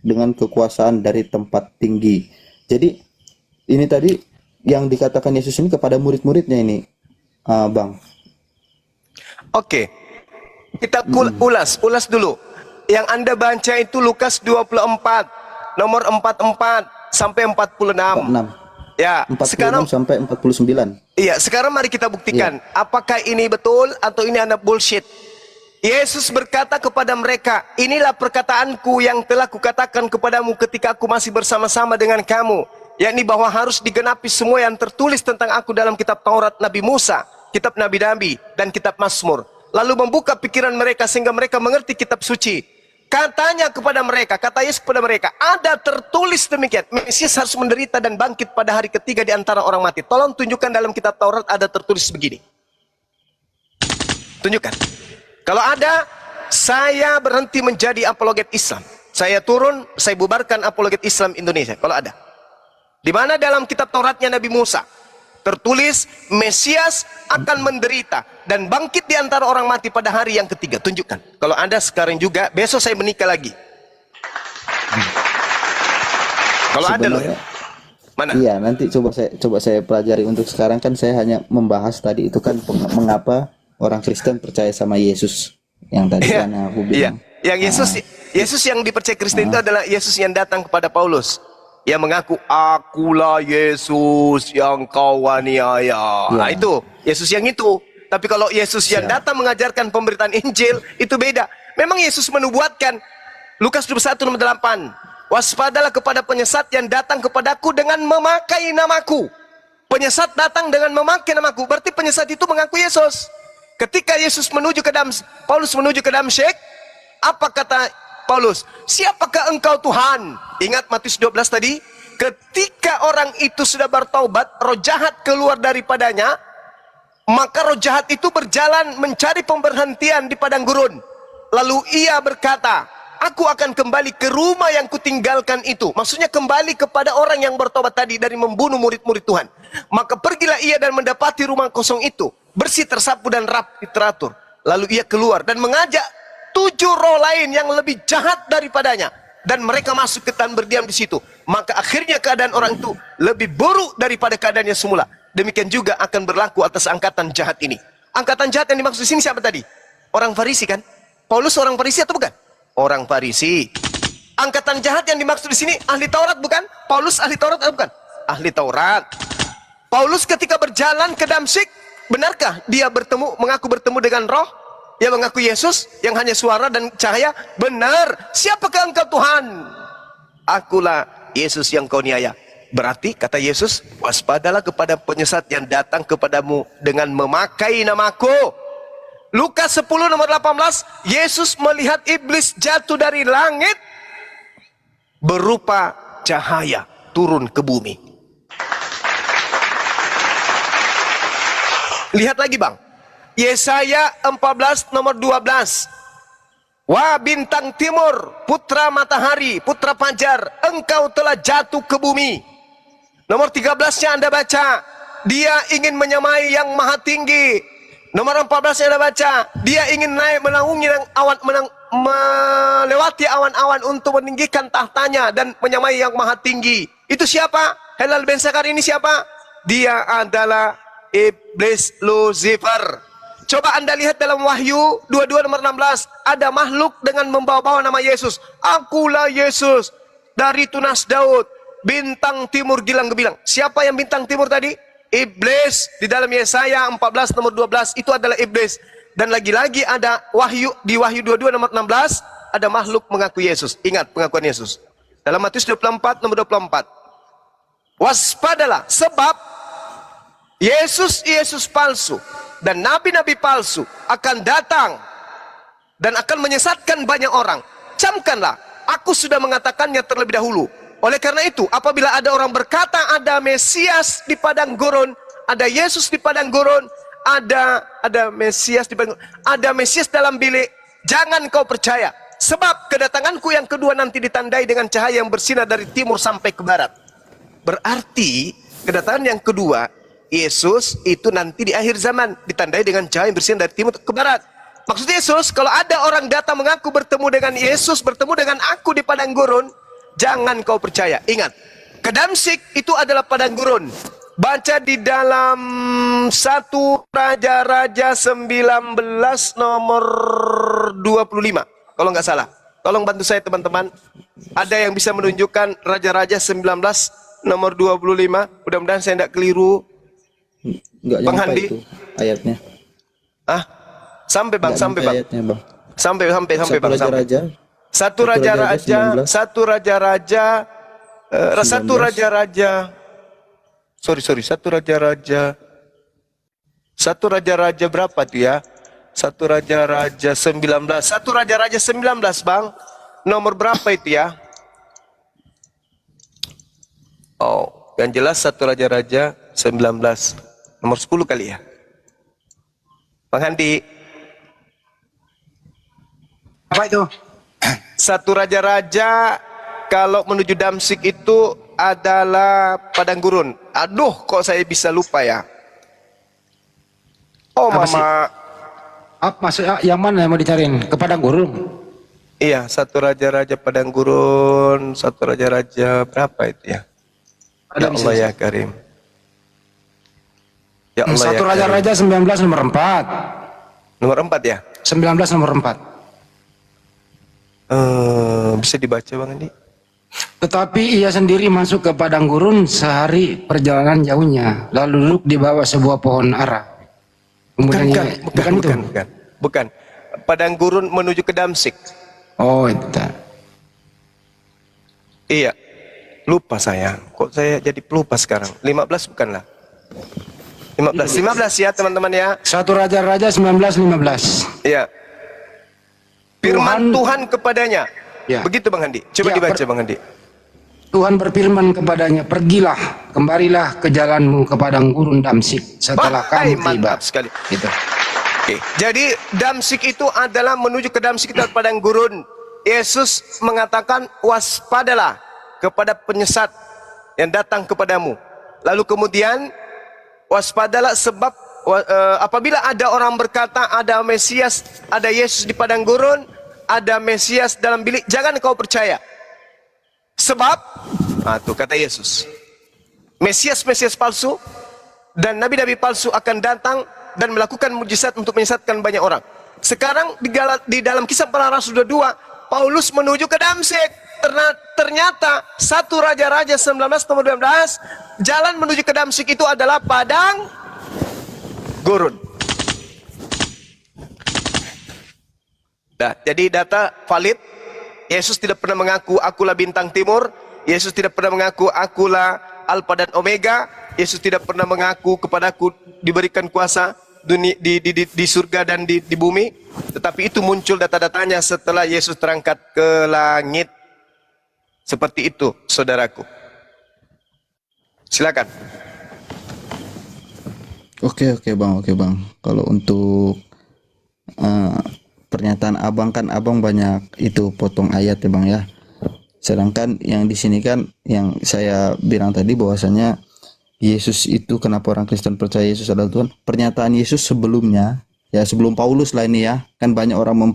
dengan kekuasaan dari tempat tinggi. Jadi ini tadi yang dikatakan Yesus ini kepada murid-muridnya ini, Bang. Oke, kita ulas dulu. Yang Anda baca itu Lukas 24 nomor 44 sampai 46. 46. Ya, 46 sekarang sampai 49. Iya, sekarang mari kita buktikan apakah ini betul atau ini Anda bullshit. Yesus berkata kepada mereka, inilah perkataanku yang telah kukatakan kepadamu ketika aku masih bersama-sama dengan kamu, yakni bahwa harus digenapi semua yang tertulis tentang aku dalam kitab Taurat Nabi Musa, kitab Nabi-Nabi, dan kitab Mazmur. Lalu membuka pikiran mereka sehingga mereka mengerti kitab suci. Katanya kepada mereka, kata Yesus kepada mereka, ada tertulis demikian, Mesias harus menderita dan bangkit pada hari ketiga di antara orang mati. Tolong tunjukkan dalam kitab Taurat ada tertulis begini. Tunjukkan. Kalau ada, saya berhenti menjadi apologet Islam. Saya turun, saya bubarkan apologet Islam Indonesia. Kalau ada. Di mana dalam kitab Tauratnya Nabi Musa tertulis Mesias akan menderita dan bangkit di antara orang mati pada hari yang ketiga. Tunjukkan. Kalau ada sekarang juga, besok saya menikah lagi. Kalau ada loh ya. Mana? Iya, nanti coba saya pelajari. Untuk sekarang kan saya hanya membahas tadi itu kan mengapa orang Kristen percaya sama Yesus yang tadi kan aku bilang. Yang Yesus yang dipercaya Kristen itu adalah Yesus yang datang kepada Paulus. Yang mengaku, akulah Yesus yang kau aniaya. Nah itu, Yesus yang itu. Tapi kalau Yesus yang datang mengajarkan pemberitaan Injil, itu beda. Memang Yesus menubuatkan, Lukas 21:8. Waspadalah kepada penyesat yang datang kepadaku dengan memakai namaku. Penyesat datang dengan memakai namaku. Berarti penyesat itu mengaku Yesus. Ketika Paulus menuju ke Damsyik, apa kata Paulus? Siapakah engkau Tuhan? Ingat Matius 12 tadi, ketika orang itu sudah bertaubat, roh jahat keluar daripadanya, maka roh jahat itu berjalan mencari pemberhentian di padang gurun. Lalu ia berkata, aku akan kembali ke rumah yang kutinggalkan itu. Maksudnya kembali kepada orang yang bertobat tadi dari membunuh murid-murid Tuhan. Maka pergilah ia dan mendapati rumah kosong itu, bersih, tersapu dan rapi teratur. Lalu ia keluar dan mengajak 7 roh lain yang lebih jahat daripadanya. Dan mereka masuk ke dan berdiam di situ. Maka akhirnya keadaan orang itu lebih buruk daripada keadaannya semula. Demikian juga akan berlaku atas angkatan jahat ini. Angkatan jahat yang dimaksud di sini siapa tadi? Orang Farisi kan? Paulus orang Farisi atau bukan? Orang Farisi. Angkatan jahat yang dimaksud di sini ahli Taurat bukan? Paulus ahli Taurat atau bukan? Ahli Taurat. Paulus ketika berjalan ke Damsyik, benarkah dia mengaku bertemu dengan roh? Dia mengaku Yesus yang hanya suara dan cahaya? Benar. Siapakah engkau Tuhan? Akulah Yesus yang kau niaya. Berarti kata Yesus, waspadalah kepada penyesat yang datang kepadamu dengan memakai namaku. Lukas 10:18, Yesus melihat iblis jatuh dari langit berupa cahaya turun ke bumi. Lihat lagi bang, Yesaya 14:12. Wah bintang timur, putra matahari, putra fajar, engkau telah jatuh ke bumi. Nomor 13-nya Anda baca, dia ingin menyamai yang maha tinggi. Nomor 14-nya Anda baca, dia ingin naik menaungi awan, melewati awan-awan untuk meninggikan tahtanya dan menyamai yang maha tinggi. Itu siapa? Helal bin Sakar ini siapa? Dia adalah iblis Lucifer. Coba Anda lihat dalam Wahyu 22 nomor 16, ada makhluk dengan membawa-bawa nama Yesus. Akulah Yesus dari tunas Daud, bintang timur gilang gebilang. Siapa yang bintang timur tadi? Iblis. Di dalam Yesaya 14 nomor 12 itu adalah iblis. Dan lagi-lagi ada di Wahyu 22 nomor 16 ada makhluk mengaku Yesus. Ingat pengakuan Yesus. Dalam Matius 24 nomor 24. Waspadalah sebab Yesus palsu dan nabi-nabi palsu akan datang dan akan menyesatkan banyak orang. Camkanlah, aku sudah mengatakannya terlebih dahulu. Oleh karena itu, apabila ada orang berkata ada Mesias di padang gurun, ada Yesus di padang gurun, ada Mesias di padang gurun, ada Mesias dalam bilik, jangan kau percaya. Sebab kedatanganku yang kedua nanti ditandai dengan cahaya yang bersinar dari timur sampai ke barat. Berarti kedatangan yang kedua Yesus itu nanti di akhir zaman ditandai dengan cahaya yang bersinar dari timur ke barat. Maksud Yesus, kalau ada orang datang mengaku bertemu dengan Yesus, bertemu dengan aku di padang gurun, jangan kau percaya. Ingat, ke Damsyik itu adalah padang gurun. Baca di dalam 1 Raja-Raja 19 nomor 25. Kalau nggak salah. Tolong bantu saya teman-teman. Ada yang bisa menunjukkan Raja-Raja 19 nomor 25. Mudah-mudahan saya tidak keliru. Nggak nyampe itu ayatnya. Sampai bang, Nggak sampai nyampe bang. ayatnya, bang. Sampai Satu Bang, sampai. raja-raja. Satu Satu Raja-Raja raja-raja, 19. satu raja-raja, satu 19. raja-raja. Sorry, satu raja-raja berapa tuh ya? Satu raja-raja 19. Satu raja-raja 19, Bang. Nomor berapa itu ya? Oh, yang jelas satu raja-raja 19. Nomor 10 kali ya. Bang Handi, Apa itu? satu raja-raja kalau menuju Damsik itu adalah padang gurun. Aduh, kok saya bisa lupa ya? Oh, Apa sih? Mama. Maksudnya yang mana yang mau dicariin? Ke padang gurun? Iya, satu raja-raja padang gurun, satu raja-raja berapa itu ya? Ada Ya di Allah sini. ya Karim. Ya Allah Satu ya Karim. raja-raja 19 nomor 4. Nomor 4 ya? 19 nomor 4. Bisa dibaca Bang Andi? Tetapi ia sendiri masuk ke padang gurun sehari perjalanan jauhnya, lalu duduk di bawah sebuah pohon ara. Kemudian Bukan. Padang gurun menuju ke Damsik. Oh, itu. Iya. Lupa saya. Kok saya jadi pelupa sekarang? 15 bukanlah? 15 ya teman-teman ya. Satu raja-raja 19:15. Iya. Firman Tuhan kepadanya. Ya. Begitu Bang Andi. Coba Ya, dibaca Bang Andi. Tuhan berfirman kepadanya, pergilah, kembalilah ke jalanmu ke padang gurun Damsik setelah kamu tiba. Mantap sekali. Gitu. Oke. Jadi Damsik itu adalah menuju ke Damsik itu padang gurun. Yesus mengatakan waspadalah kepada penyesat yang datang kepadamu. Lalu kemudian waspadalah sebab apabila ada orang berkata ada Mesias, ada Yesus di padang gurun, ada Mesias dalam bilik, jangan kau percaya. Sebab, tuh kata Yesus, Mesias palsu dan nabi-nabi palsu akan datang dan melakukan mujizat untuk menyesatkan banyak orang. Sekarang di dalam kisah para rasul 2, Paulus menuju ke Damsik. Ternyata satu raja-raja 19 nomor 12, jalan menuju ke Damsik itu adalah padang gurun. Nah, jadi data valid. Yesus tidak pernah mengaku akulah bintang timur. Yesus tidak pernah mengaku akulah Alfa dan Omega. Yesus tidak pernah mengaku kepadaku diberikan kuasa di surga dan di bumi. Tetapi itu muncul data-datanya setelah Yesus terangkat ke langit. Seperti itu, saudaraku. Silakan. Oke bang. Kalau untuk pernyataan abang kan abang banyak itu potong ayat ya bang ya. Sedangkan yang di sini kan yang saya bilang tadi bahwasanya Yesus itu kenapa orang Kristen percaya Yesus adalah Tuhan. Pernyataan Yesus sebelumnya ya sebelum Paulus lah ini ya kan banyak orang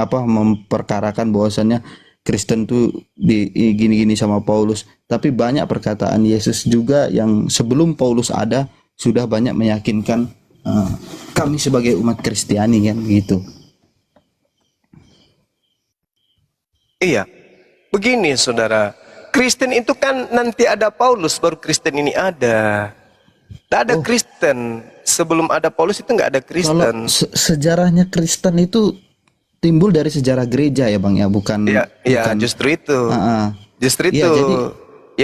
memperkarakan bahwasanya Kristen tuh gini-gini sama Paulus. Tapi banyak perkataan Yesus juga yang sebelum Paulus ada sudah banyak meyakinkan kami sebagai umat Kristiani kan gitu. Iya, begini saudara, Kristen itu kan nanti ada Paulus baru Kristen ini ada. Tidak ada Kristen sebelum ada Paulus itu nggak ada Kristen. Kalau sejarahnya Kristen itu timbul dari sejarah gereja ya bang ya, bukan? Iya, justru itu. Justru itu. Ya, jadi,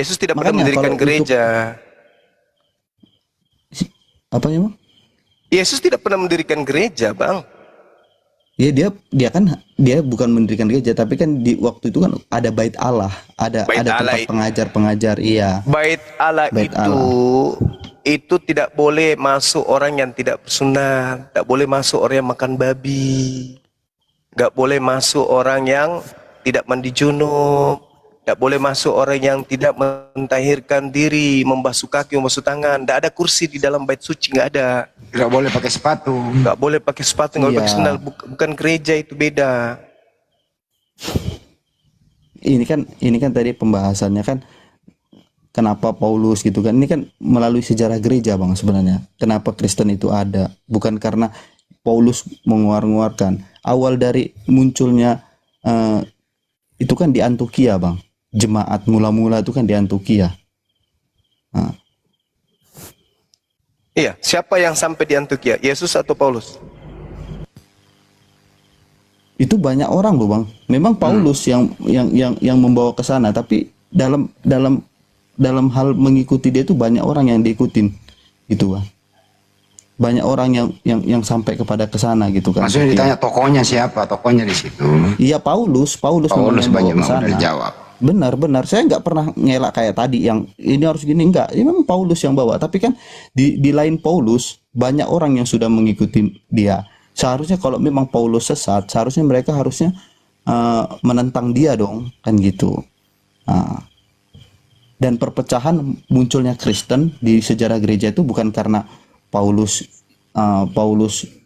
Yesus tidak pernah mendirikan gereja. Apa ya bang? Yesus tidak pernah mendirikan gereja, bang. Ya dia bukan mendirikan gereja, tapi kan di waktu itu kan ada bait Allah, ada tempat pengajar-pengajar, iya. Bait Allah itu tidak boleh masuk orang yang tidak bersunat, tidak boleh masuk orang yang makan babi, nggak boleh masuk orang yang tidak mandi junub, tidak boleh masuk orang yang tidak mentahirkan diri, membasuh kaki, membasuh tangan. Tidak ada kursi di dalam bait suci, nggak ada. Nggak boleh pakai sepatu. Nggak boleh pakai sepatu, nggak boleh pakai sandal. Bukan gereja, itu beda. Ini kan tadi pembahasannya kan kenapa Paulus gitu kan. Ini kan melalui sejarah gereja bang sebenarnya. Kenapa Kristen itu ada? Bukan karena Paulus menguar-nguarkan. Awal dari munculnya itu kan di Antioquia bang. Jemaat mula-mula itu kan di Antioquia. Iya, siapa yang sampai di Antioquia? Yesus atau Paulus? itu banyak orang loh Bang. Memang Paulus yang membawa ke sana, tapi dalam hal mengikuti dia itu banyak orang yang diikutin gitu Bang. Banyak orang yang sampai kepada ke sana gitu kan. Maksudnya ditanya tokohnya siapa? Tokohnya di situ. Iya Paulus memang yang banyak bawa ke sana. udah jawab. Benar, saya nggak pernah ngelak kayak tadi yang ini harus gini, enggak. Ini memang Paulus yang bawa, tapi kan di lain Paulus banyak orang yang sudah mengikuti dia. Seharusnya kalau memang Paulus sesat, seharusnya mereka harusnya menentang dia dong, kan gitu. Dan perpecahan munculnya Kristen di sejarah gereja itu bukan karena Paulus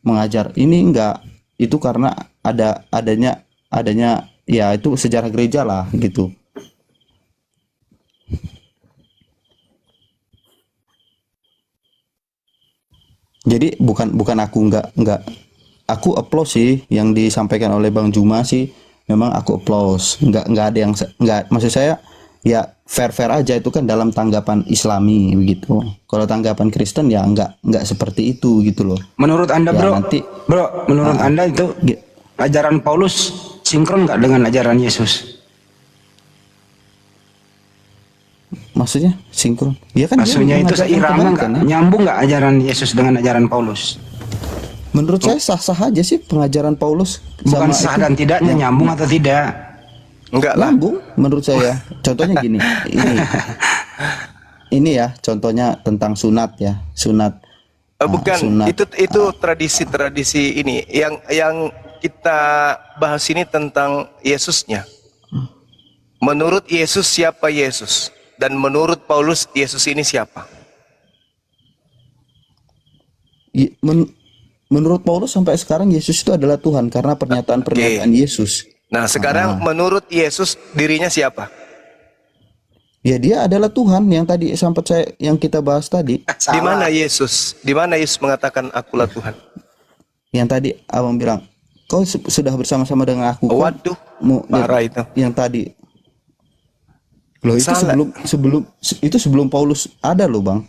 mengajar ini, enggak, itu karena adanya ya itu sejarah gereja lah gitu. Jadi bukan aku enggak aku applause sih yang disampaikan oleh Bang Juma sih, memang aku applause. Enggak ada yang enggak, maksud saya ya fair aja, itu kan dalam tanggapan Islami begitu. Kalau tanggapan Kristen ya enggak seperti itu gitu loh. Menurut Anda Ya, menurut Anda itu ajaran Paulus sinkron nggak dengan ajaran Yesus? Maksudnya sinkron? Ya kan Maksudnya dia itu mengajarkan seirama nggak? kebaikan, ya. Nyambung nggak ajaran Yesus dengan ajaran Paulus? Menurut saya sah-sah aja sih pengajaran Paulus. Bukan sama sah itu. dan tidaknya, nyambung atau tidak? Enggak lah. Nyambung menurut saya. Contohnya gini, ini ya contohnya tentang sunat ya, sunat. Bukan, sunat. itu tradisi-tradisi ini yang kita bahas ini tentang Yesusnya. Menurut Yesus siapa Yesus? Dan menurut Paulus Yesus ini siapa? Menurut Paulus sampai sekarang Yesus itu adalah Tuhan karena pernyataan Yesus. Nah sekarang menurut Yesus dirinya siapa? Ya dia adalah Tuhan yang tadi yang kita bahas tadi. Di mana Yesus? Di mana Yesus mengatakan akulah Tuhan? Yang tadi abang bilang, kau sudah bersama-sama dengan aku. Waduh, parah itu. Yang tadi. Loh itu Salah. sebelum Paulus ada loh Bang.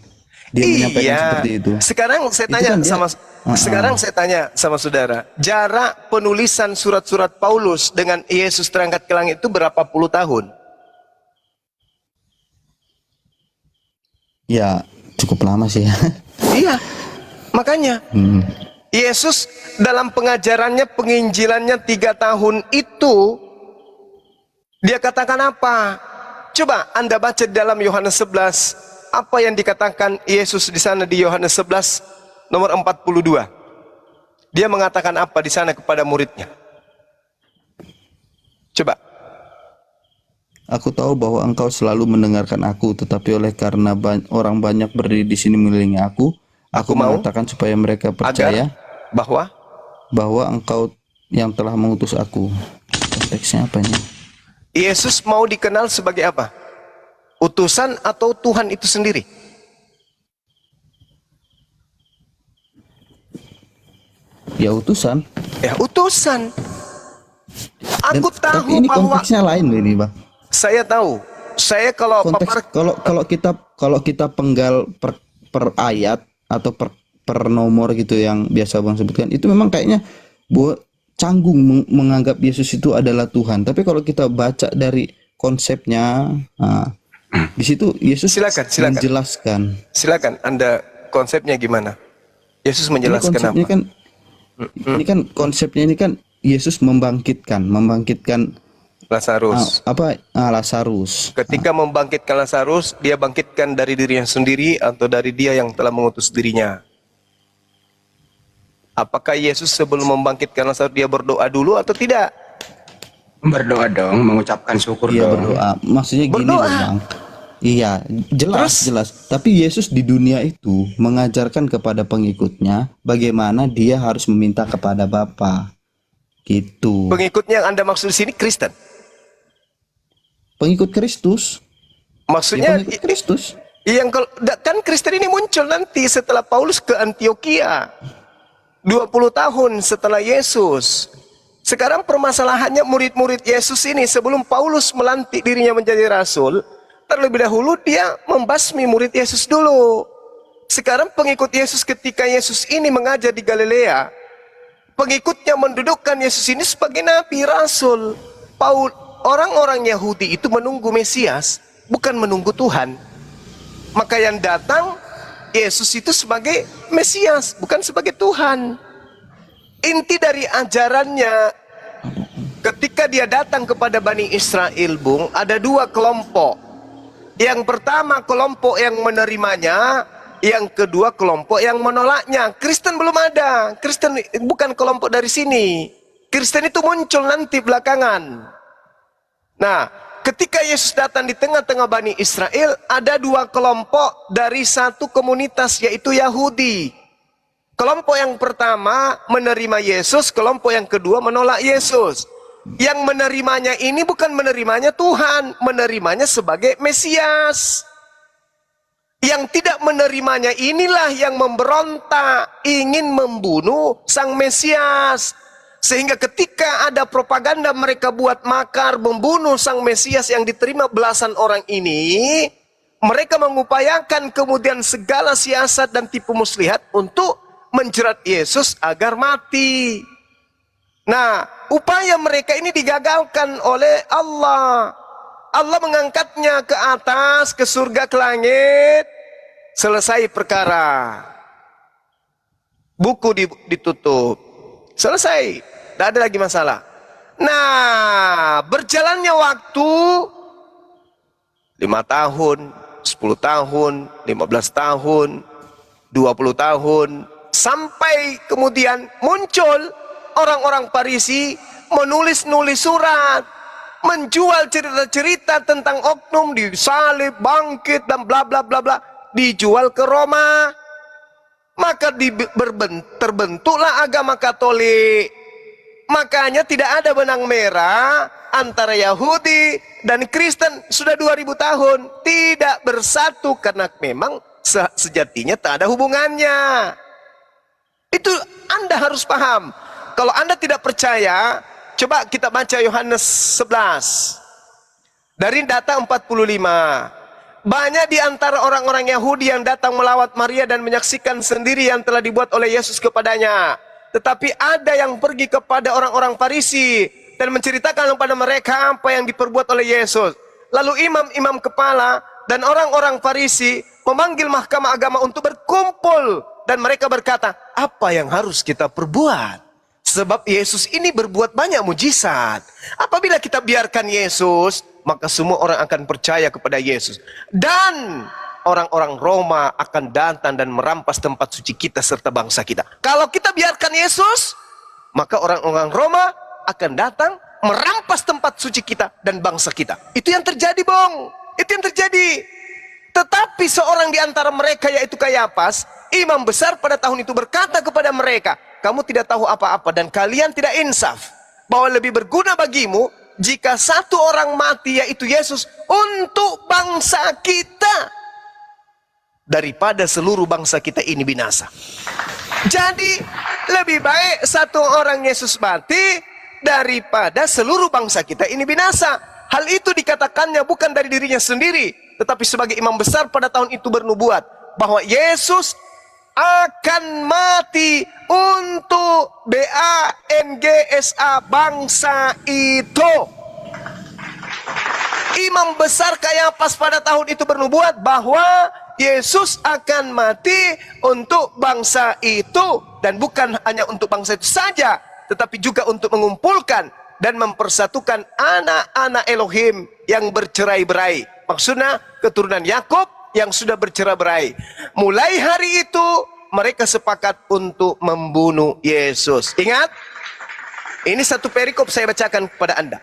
Dia menyampaikan seperti itu. Sekarang saya Itu tanya kan dia- sekarang saya tanya sama saudara, jarak penulisan surat-surat Paulus dengan Yesus terangkat ke langit itu berapa puluh tahun? Ya cukup lama sih ya. Iya, makanya Yesus dalam pengajarannya, penginjilannya 3 tahun itu dia katakan apa? Coba Anda baca di dalam Yohanes 11, apa yang dikatakan Yesus di sana di Yohanes 11 nomor 42. Dia mengatakan apa di sana kepada muridnya? Coba. Aku tahu bahwa engkau selalu mendengarkan aku, tetapi oleh karena orang banyak berdiri di sini mengelilingi aku mau mengatakan supaya mereka percaya bahwa engkau yang telah mengutus aku. Konteksnya apanya? Yesus mau dikenal sebagai apa? Utusan atau Tuhan itu sendiri? Ya utusan. Ya utusan. Aku Tapi tahu ini bahwa konteksnya lain loh ini Bang. saya tahu. Saya kalau Konteks kalau kita penggal per ayat atau per nomor gitu yang biasa Bang sebutkan, itu memang kayaknya canggung menganggap Yesus itu adalah Tuhan. Tapi kalau kita baca dari konsepnya, di situ Yesus Silakan. menjelaskan. Silakan Anda konsepnya gimana? Yesus Ini menjelaskan konsepnya apa? kan, konsepnya ini kan Yesus membangkitkan Lazarus. Lazarus. Ketika membangkitkan Lazarus, dia bangkitkan dari dirinya sendiri atau dari dia yang telah mengutus dirinya? Apakah Yesus sebelum membangkitkan Lazarus dia berdoa dulu atau tidak? Berdoa dong, mengucapkan syukur Iya dong. berdoa. Maksudnya gini Berdoa. loh Bang. Iya, jelas. Tapi Yesus di dunia itu mengajarkan kepada pengikutnya bagaimana dia harus meminta kepada Bapa. Gitu. Pengikutnya yang Anda maksud di sini Kristen. Pengikut Kristus. Maksudnya Pengikut Kristus. yang kan Kristen ini muncul nanti setelah Paulus ke Antioquia. 20 tahun setelah Yesus. Sekarang permasalahannya murid-murid Yesus ini sebelum Paulus melantik dirinya menjadi rasul, terlebih dahulu dia membasmi murid Yesus dulu. Sekarang pengikut Yesus ketika Yesus ini mengajar di Galilea, Pengikutnya mendudukkan Yesus ini sebagai nabi, rasul. Orang-orang Yahudi itu menunggu Mesias, bukan menunggu Tuhan. Maka yang datang Yesus itu sebagai Mesias, bukan sebagai Tuhan. Inti dari ajarannya ketika dia datang kepada Bani Israel, Bung, ada dua kelompok. Yang pertama kelompok yang menerimanya, yang kedua kelompok yang menolaknya. Kristen belum ada. Kristen bukan kelompok dari sini. Kristen itu muncul nanti belakangan. Nah, ketika Yesus datang di tengah-tengah Bani Israel, ada dua kelompok dari satu komunitas, yaitu Yahudi. Kelompok yang pertama menerima Yesus, kelompok yang kedua menolak Yesus. Yang menerimanya ini bukan menerimanya Tuhan, menerimanya sebagai Mesias. Yang tidak menerimanya inilah yang memberontak, ingin membunuh sang Mesias. Sehingga ketika ada propaganda mereka buat makar membunuh sang Mesias yang diterima belasan orang ini, mereka mengupayakan kemudian segala siasat dan tipu muslihat untuk menjerat Yesus agar mati. Nah, upaya mereka ini digagalkan oleh Allah. Allah mengangkatnya ke atas, ke surga, ke langit. Selesai perkara. Buku ditutup. Selesai. Tidak ada lagi masalah. Nah, berjalannya waktu 5 tahun, 10 tahun, 15 tahun, 20 tahun, sampai kemudian muncul orang-orang Farisi menulis-nulis surat, menjual cerita-cerita tentang oknum disalib, bangkit dan bla bla bla bla, dijual ke Roma. Maka terbentuklah agama Katolik. Makanya tidak ada benang merah antara Yahudi dan Kristen sudah 2000 tahun tidak bersatu, karena memang sejatinya tak ada hubungannya. Itu Anda harus paham. Kalau Anda tidak percaya, coba kita baca Yohanes 11. Dari data 45. Banyak di antara orang-orang Yahudi yang datang melawat Maria dan menyaksikan sendiri yang telah dibuat oleh Yesus kepadanya. Tetapi ada yang pergi kepada orang-orang Farisi dan menceritakan kepada mereka apa yang diperbuat oleh Yesus. Lalu imam-imam kepala dan orang-orang Farisi memanggil mahkamah agama untuk berkumpul. Dan mereka berkata, apa yang harus kita perbuat? Sebab Yesus ini berbuat banyak mujizat. Apabila kita biarkan Yesus, maka semua orang akan percaya kepada Yesus. Dan orang-orang Roma akan datang dan merampas tempat suci kita serta bangsa kita. Kalau kita biarkan Yesus, maka orang-orang Roma akan datang merampas tempat suci kita dan bangsa kita. Itu yang terjadi, Bung. Itu yang terjadi. Tetapi seorang di antara mereka, yaitu Kayafas, imam besar pada tahun itu, berkata kepada mereka, kamu tidak tahu apa-apa dan kalian tidak insaf, bahwa lebih berguna bagimu jika satu orang mati, yaitu Yesus, untuk bangsa kita daripada seluruh bangsa kita ini binasa. Jadi lebih baik satu orang Yesus mati daripada seluruh bangsa kita ini binasa. Hal itu dikatakannya bukan dari dirinya sendiri, tetapi sebagai imam besar pada tahun itu bernubuat bahwa Yesus akan mati untuk BANGSA, bangsa itu. Imam besar Kayafas pada tahun itu bernubuat bahwa Yesus akan mati untuk bangsa itu, dan bukan hanya untuk bangsa itu saja, tetapi juga untuk mengumpulkan dan mempersatukan anak-anak Elohim yang bercerai-berai. Maksudnya keturunan Yakub yang sudah bercerai-berai. Mulai hari itu mereka sepakat untuk membunuh Yesus. Ingat, ini satu perikop saya bacakan kepada Anda.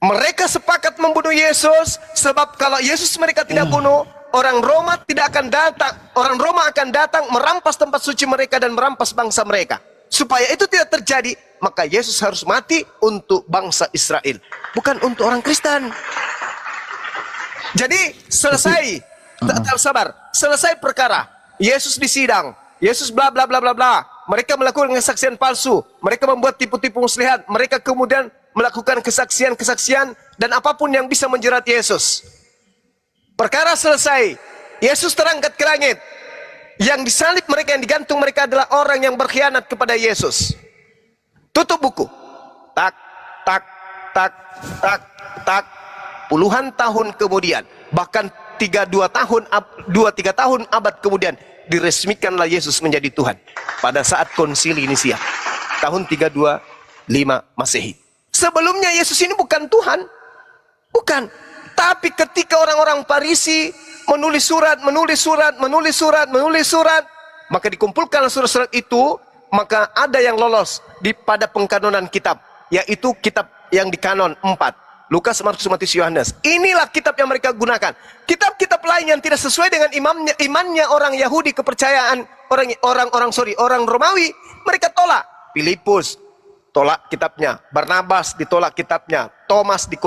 Mereka sepakat membunuh Yesus sebab kalau Yesus mereka tidak bunuh, orang Roma tidak akan datang. Orang Roma akan datang merampas tempat suci mereka dan merampas bangsa mereka. Supaya itu tidak terjadi, maka Yesus harus mati untuk bangsa Israel, bukan untuk orang Kristen. Jadi selesai, sabar, selesai perkara. Yesus disidang, Yesus bla bla bla bla bla. Mereka melakukan kesaksian palsu, mereka membuat tipu-tipu muslihat, mereka kemudian melakukan kesaksian-kesaksian dan apapun yang bisa menjerat Yesus. Perkara selesai, Yesus terangkat ke langit. Yang disalib mereka, yang digantung mereka adalah orang yang berkhianat kepada Yesus. Tutup buku. Tak, tak, tak, tak, tak. Puluhan tahun kemudian, bahkan 2-3 tahun abad kemudian, diresmikanlah Yesus menjadi Tuhan pada saat konsili Nisia tahun 325 Masehi. Sebelumnya Yesus ini bukan Tuhan, bukan. Tapi ketika orang-orang Farisi menulis surat, maka dikumpulkan surat-surat itu, maka ada yang lolos pada pengkanonan kitab, yaitu kitab yang dikanon 4. Lukas, Markus, Matius, Yohanes. Inilah kitab yang mereka gunakan. Kitab-kitab lain yang tidak sesuai dengan imannya orang Yahudi, kepercayaan orang Romawi, mereka tolak. Filipus tolak kitabnya, Barnabas ditolak kitabnya, Thomas di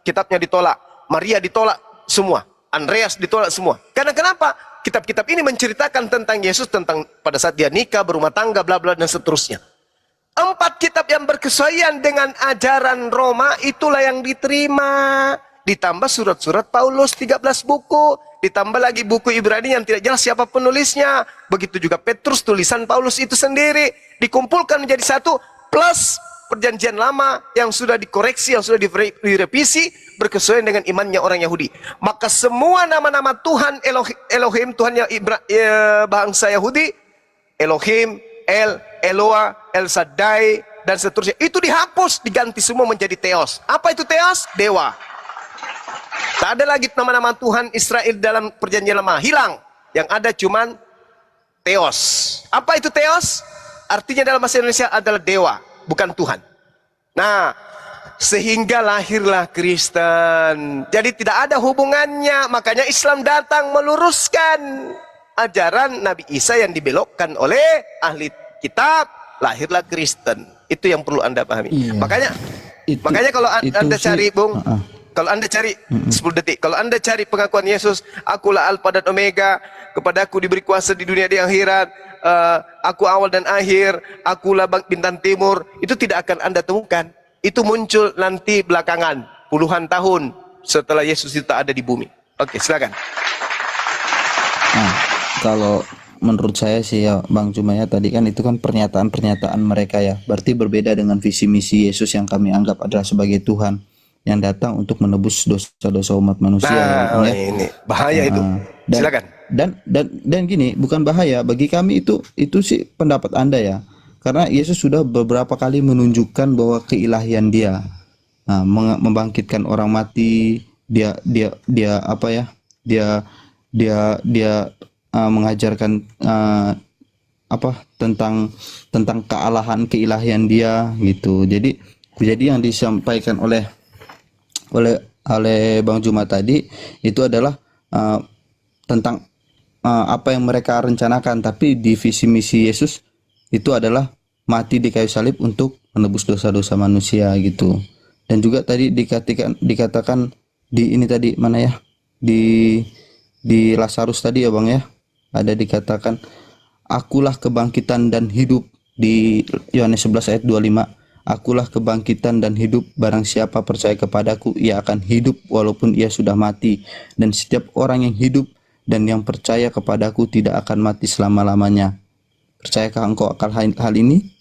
kitabnya ditolak, Maria ditolak semua, Andreas ditolak semua. Karena kenapa? Kitab-kitab ini menceritakan tentang Yesus, tentang pada saat dia nikah, berumah tangga, bla bla dan seterusnya. 4 kitab yang berkesesuaian dengan ajaran Roma itulah yang diterima. Ditambah surat-surat Paulus 13 buku, ditambah lagi buku Ibrani yang tidak jelas siapa penulisnya. Begitu juga Petrus, tulisan Paulus itu sendiri dikumpulkan menjadi satu, plus perjanjian lama yang sudah dikoreksi, yang sudah direvisi berkesesuaian dengan imannya orang Yahudi. Maka semua nama-nama Tuhan Elohim, Tuhannya bangsa Yahudi, Elohim, Eloa, El Shaddai dan seterusnya, itu dihapus, diganti semua menjadi Theos. Apa itu Theos? Dewa. Tak ada lagi nama-nama Tuhan Israel dalam perjanjian lama, hilang. Yang ada cuman Theos. Apa itu Theos? Artinya dalam bahasa Indonesia adalah dewa, bukan Tuhan. Nah, sehingga lahirlah Kristen. Jadi tidak ada hubungannya. Makanya Islam datang meluruskan ajaran Nabi Isa yang dibelokkan oleh ahli kitab, lahirlah Kristen. Itu yang perlu Anda pahami. Iya. Makanya kalau Anda cari, Bung, kalau Anda cari 10 detik, kalau Anda cari pengakuan Yesus, akulah Alfa dan Omega, kepadaku diberi kuasa di dunia di akhirat, aku awal dan akhir, akulah bintang timur, itu tidak akan Anda temukan. Itu muncul nanti belakangan, puluhan tahun setelah Yesus itu tak ada di bumi. Oke, silakan. Nah, kalau menurut saya sih ya Bang Jumaya, tadi kan itu kan pernyataan-pernyataan mereka ya. Berarti berbeda dengan visi misi Yesus yang kami anggap adalah sebagai Tuhan yang datang untuk menebus dosa-dosa umat manusia. Nah, ya. Ini bahaya itu. Silakan. Dan gini, bukan bahaya bagi kami, itu sih pendapat Anda ya. Karena Yesus sudah beberapa kali menunjukkan bahwa keilahian Dia. Nah, membangkitkan orang mati, dia apa ya? Dia mengajarkan tentang kealahan, keilahian Dia gitu. Jadi yang disampaikan oleh Bang Juma tadi itu adalah tentang apa yang mereka rencanakan, tapi di visi misi Yesus itu adalah mati di kayu salib untuk menebus dosa-dosa manusia gitu. Dan juga tadi dikatakan di ini tadi mana ya, di Lazarus tadi ya Bang ya, ada dikatakan akulah kebangkitan dan hidup di Yohanes 11 ayat 25. Akulah kebangkitan dan hidup, barang siapa percaya kepadaku ia akan hidup walaupun ia sudah mati, dan setiap orang yang hidup dan yang percaya kepadaku tidak akan mati selama-lamanya. Percayakah engkau akan hal ini?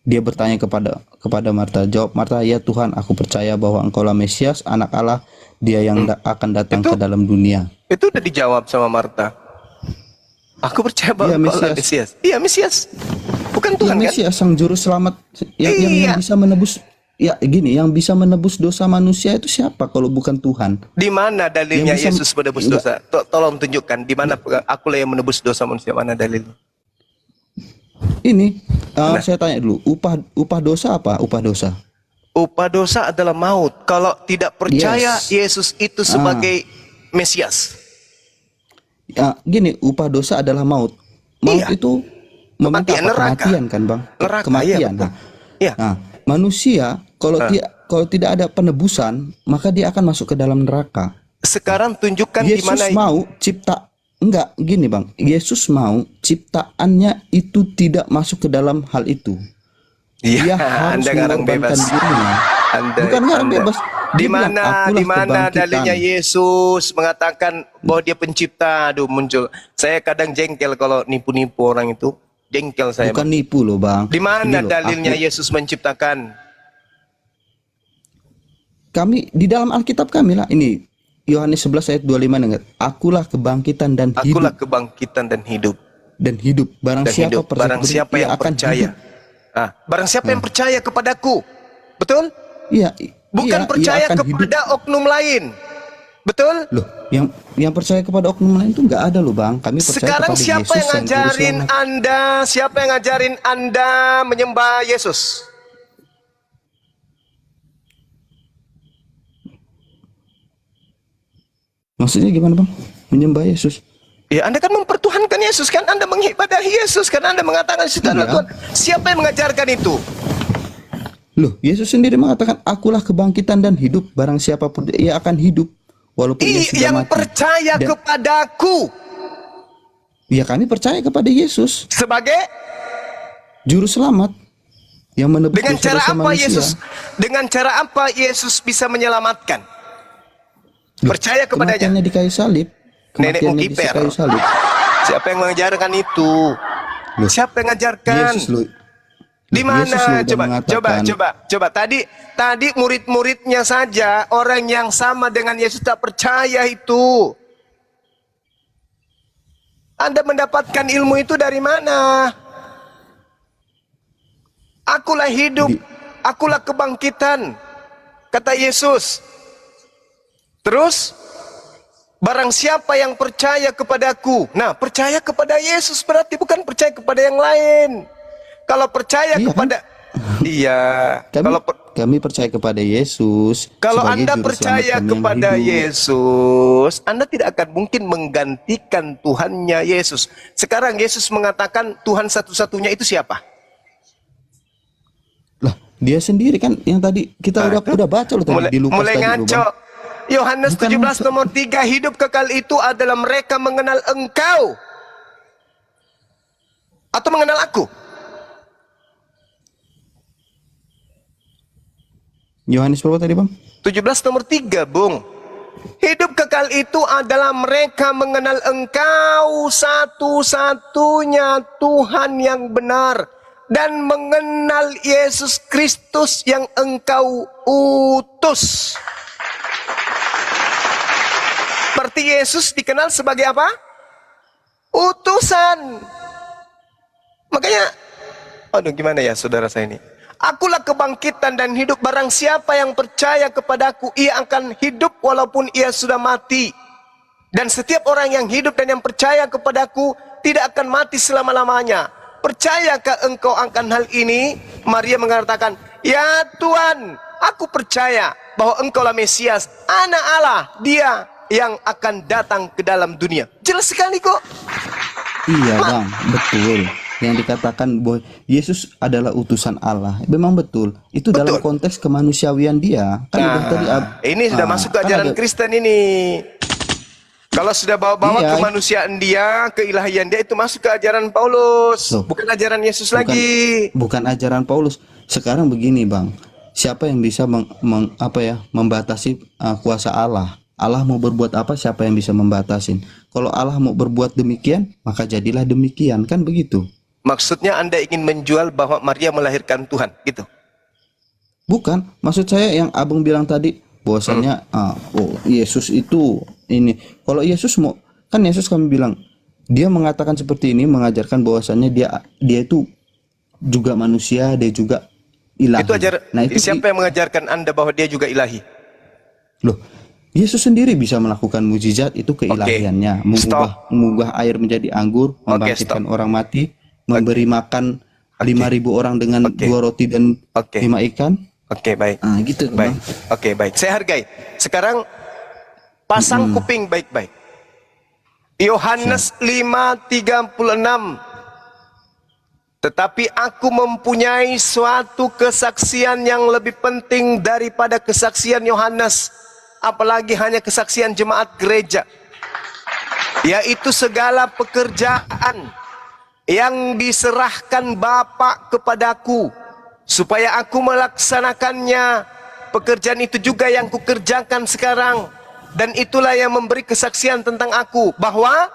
Dia bertanya kepada Marta. Jawab Marta, ya Tuhan, aku percaya bahwa engkaulah Mesias, anak Allah, Dia yang akan datang ke dalam dunia. Itu udah dijawab sama Marta. Aku percaya bahwa engkaulah Mesias. Iya, Mesias. Bukan Tuhan, ya, Mesias, sang juru selamat yang bisa menebus. Ya gini, yang bisa menebus dosa manusia itu siapa kalau bukan Tuhan? Di mana dalilnya Yesus menebus dosa? Tolong tunjukkan di mana akulah yang menebus dosa manusia, mana dalilnya? Ini saya tanya dulu, upah dosa apa? Upah dosa? Upah dosa adalah maut. Kalau tidak percaya Yesus itu sebagai Mesias. Gini, upah dosa adalah maut. Maut itu meminta kematian kan Bang? Neraka, kematian. Iya. Nah, manusia kalau tidak ada penebusan, maka dia akan masuk ke dalam neraka. Sekarang tunjukkan di mana Yesus mau enggak gini Bang. Yesus mau ciptaannya itu tidak masuk ke dalam hal itu. Dia harus mengorbankan dirinya. Bukan ngarang bebas. Di mana dalilnya Yesus mengatakan bahwa Dia pencipta? Aduh, muncul. Saya kadang jengkel kalau nipu-nipu orang itu. Jengkel saya. Bukan nipu loh bang. Di mana Ini loh, dalilnya Yesus menciptakan? Kami di dalam Alkitab kami lah. Ini Yohanes 11 ayat 25 dengar. Akulah kebangkitan dan Akulah hidup. kebangkitan dan hidup. Dan hidup. Barang Dan siapa hidup. Barang siapa yang percaya. hidup. Barang siapa yang percaya kepadaku. Betul? Iya. Bukan iya, percaya ia akan kepada hidup. oknum lain. Betul? Loh, yang percaya kepada oknum lain itu nggak ada loh bang. Kami percaya Sekarang kepada siapa Yesus yang Sang Juru ngajarin Selamat. Anda? Siapa yang ngajarin Anda menyembah Yesus? Maksudnya gimana bang? Menyembah Yesus? Ya, Anda kan mempertuhankan Yesus kan? Anda mengibadahi Yesus kan? Anda mengatakan itu adalah Iya. Tuhan. Siapa yang mengajarkan itu? Loh, Yesus sendiri mengatakan, akulah kebangkitan dan hidup. Barang siapapun ia akan hidup. Walaupun ia sudah Yang mati. percaya Dan- kepadaku Ya kami percaya kepada Yesus. sebagai Juru selamat. Yang menebus dengan cara dosa-dosa apa manusia. Yesus? Dengan cara apa Yesus bisa menyelamatkan? Loh, Percaya kepadanya. Kematiannya di kayu salib. Nenek Kematiannya di Ukiper. kayu salib. Siapa yang mengajarkan itu? Loh, Siapa yang mengajarkan? Yesus loh. Di Yesus loh mana? udah Coba. mengatakan, Tadi murid-muridnya saja orang yang sama dengan Yesus tak percaya itu. Anda mendapatkan ilmu itu dari mana? Akulah hidup, akulah kebangkitan, kata Yesus. Terus, barang siapa yang percaya kepadaku. Nah, percaya kepada Yesus berarti bukan percaya kepada yang lain. Kalau percaya Iya, kepada Iya. kami percaya kepada Yesus. Kalau sebagai Anda juru percaya selamat kami yang kepada hidup. Yesus, Anda tidak akan mungkin menggantikan Tuhannya Yesus. Sekarang Yesus mengatakan Tuhan satu-satunya itu siapa? Lah, dia sendiri kan yang tadi kita udah baca loh tadi di Lukas mulai tadi loh, ngaco. Bang. Yohanes Bukan 17 ngaco. nomor 3, hidup kekal itu adalah mereka mengenal Engkau atau mengenal aku. Yohanes berapa tadi, Bang? 17 nomor 3, Bung. Hidup kekal itu adalah mereka mengenal Engkau satu-satunya Tuhan yang benar dan mengenal Yesus Kristus yang Engkau utus. Berarti Yesus dikenal sebagai apa? Utusan. Makanya, aduh gimana ya saudara saya ini. Akulah kebangkitan dan hidup, barang siapa yang percaya kepadaku, ia akan hidup walaupun ia sudah mati. Dan setiap orang yang hidup dan yang percaya kepadaku tidak akan mati selama-lamanya. Percayakah engkau akan hal ini? Maria mengatakan, ya Tuhan, aku percaya bahwa engkaulah Mesias, Anak Allah, dia yang akan datang ke dalam dunia. Jelas sekali kok. Iya, Bang, betul. Yang dikatakan bahwa Yesus adalah utusan Allah. Memang betul. Itu dalam konteks kemanusiawian dia. Kan udah tadi ini sudah masuk ke kan ajaran ada- Kristen ini. Kalau sudah bawa-bawa Iya. kemanusiaan dia, keilahian dia, itu masuk ke ajaran Paulus. Loh, bukan ajaran Yesus bukan- lagi. Bukan ajaran Paulus. Sekarang begini, Bang. Siapa yang bisa membatasi kuasa Allah? Allah mau berbuat apa, siapa yang bisa membatasin? Kalau Allah mau berbuat demikian, maka jadilah demikian, kan begitu? Maksudnya Anda ingin menjual bahwa Maria melahirkan Tuhan, gitu. Bukan, maksud saya yang Abang bilang tadi bahwasanya Yesus itu ini. Kalau Yesus mau, kan Yesus kami bilang dia mengatakan seperti ini, mengajarkan bahwasannya dia itu juga manusia, dia juga ilahi. Itu Nah, itu siapa yang mengajarkan Anda bahwa dia juga ilahi? loh, Yesus sendiri bisa melakukan mukjizat, itu keilahiannya. Mengubah air menjadi anggur, membangkitkan orang mati, memberi makan 5.000 orang dengan 2 roti dan 5 ikan. Oke, baik. Gitu, Baik. Bang. Oke, baik. Saya hargai. Sekarang pasang kuping baik-baik. Yohanes 5:36. Tetapi aku mempunyai suatu kesaksian yang lebih penting daripada kesaksian Yohanes, apalagi hanya kesaksian jemaat gereja, yaitu segala pekerjaan yang diserahkan Bapa kepadaku, supaya aku melaksanakannya. Pekerjaan itu juga yang kukerjakan sekarang, dan itulah yang memberi kesaksian tentang aku, bahwa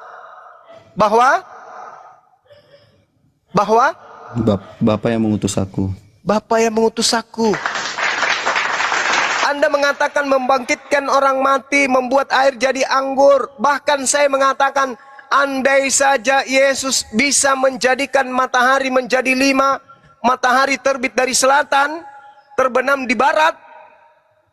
Bahwa Bapa yang mengutus aku. Bapa yang mengutus aku. Anda mengatakan membangkitkan orang mati, membuat air jadi anggur. Bahkan saya mengatakan, andai saja Yesus bisa menjadikan matahari menjadi 5, matahari terbit dari selatan, terbenam di barat,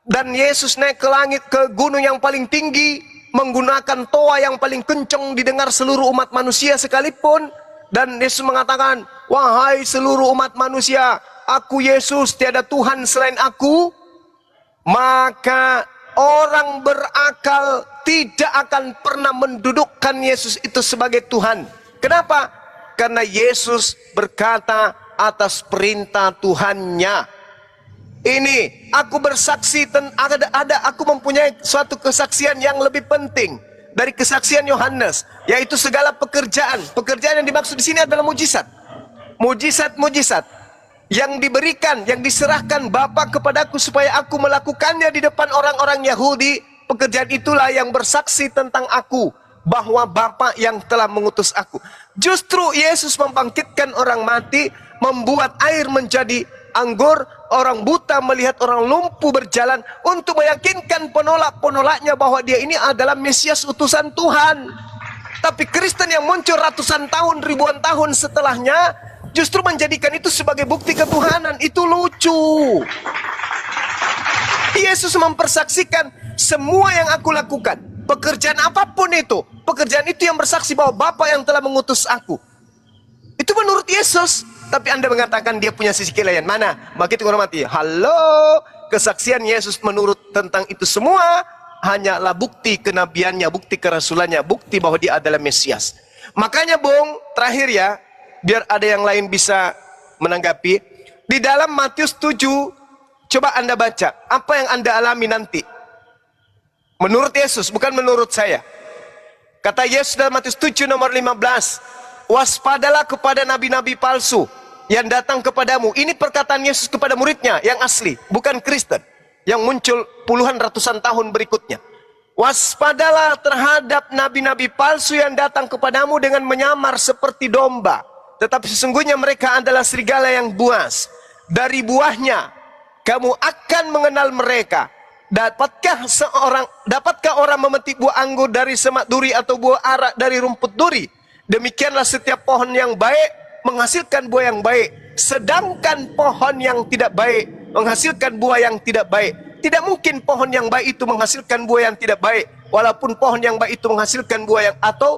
dan Yesus naik ke langit, ke gunung yang paling tinggi, menggunakan toa yang paling kencang didengar seluruh umat manusia sekalipun. Dan Yesus mengatakan, wahai seluruh umat manusia, aku Yesus, tiada Tuhan selain aku. Maka orang berakal tidak akan pernah mendudukkan Yesus itu sebagai Tuhan. Kenapa? Karena Yesus berkata atas perintah Tuhannya. Ini aku bersaksi, aku mempunyai suatu kesaksian yang lebih penting dari kesaksian Yohanes, yaitu segala pekerjaan. Pekerjaan yang dimaksud di sini adalah mujizat. Mujizat yang diberikan, yang diserahkan Bapa kepadaku supaya aku melakukannya di depan orang-orang Yahudi. Pekerjaan itulah yang bersaksi tentang aku, bahwa Bapa yang telah mengutus aku. Justru Yesus membangkitkan orang mati, membuat air menjadi anggur, orang buta melihat, orang lumpuh berjalan, untuk meyakinkan penolak-penolaknya bahwa dia ini adalah Mesias utusan Tuhan. Tapi Kristen yang muncul ratusan tahun, ribuan tahun setelahnya, justru menjadikan itu sebagai bukti ketuhanan. Itu lucu. Yesus mempersaksikan semua yang aku lakukan, pekerjaan apapun itu, pekerjaan itu yang bersaksi bahwa Bapa yang telah mengutus aku. Itu menurut Yesus. Tapi Anda mengatakan dia punya sisi kelainan. Mana? Maka itu orang mati. Halo, kesaksian Yesus menurut tentang itu semua hanyalah bukti kenabiannya, bukti kerasulannya, bukti bahwa dia adalah Mesias. Makanya Bung, terakhir ya, biar ada yang lain bisa menanggapi. Di dalam Matius 7, coba Anda baca, apa yang Anda alami nanti. Menurut Yesus, bukan menurut saya. Kata Yesus dalam Matius 7 nomor 15, waspadalah kepada nabi-nabi palsu yang datang kepadamu. Ini perkataan Yesus kepada muridnya yang asli, bukan Kristen yang muncul puluhan ratusan tahun berikutnya. Waspadalah terhadap nabi-nabi palsu yang datang kepadamu dengan menyamar seperti domba, tetapi sesungguhnya mereka adalah serigala yang buas. Dari buahnya kamu akan mengenal mereka. Dapatkah orang memetik buah anggur dari semak duri, atau buah ara dari rumput duri? Demikianlah setiap pohon yang baik menghasilkan buah yang baik, sedangkan pohon yang tidak baik menghasilkan buah yang tidak baik. Tidak mungkin pohon yang baik itu menghasilkan buah yang tidak baik, walaupun pohon yang baik itu menghasilkan buah yang, atau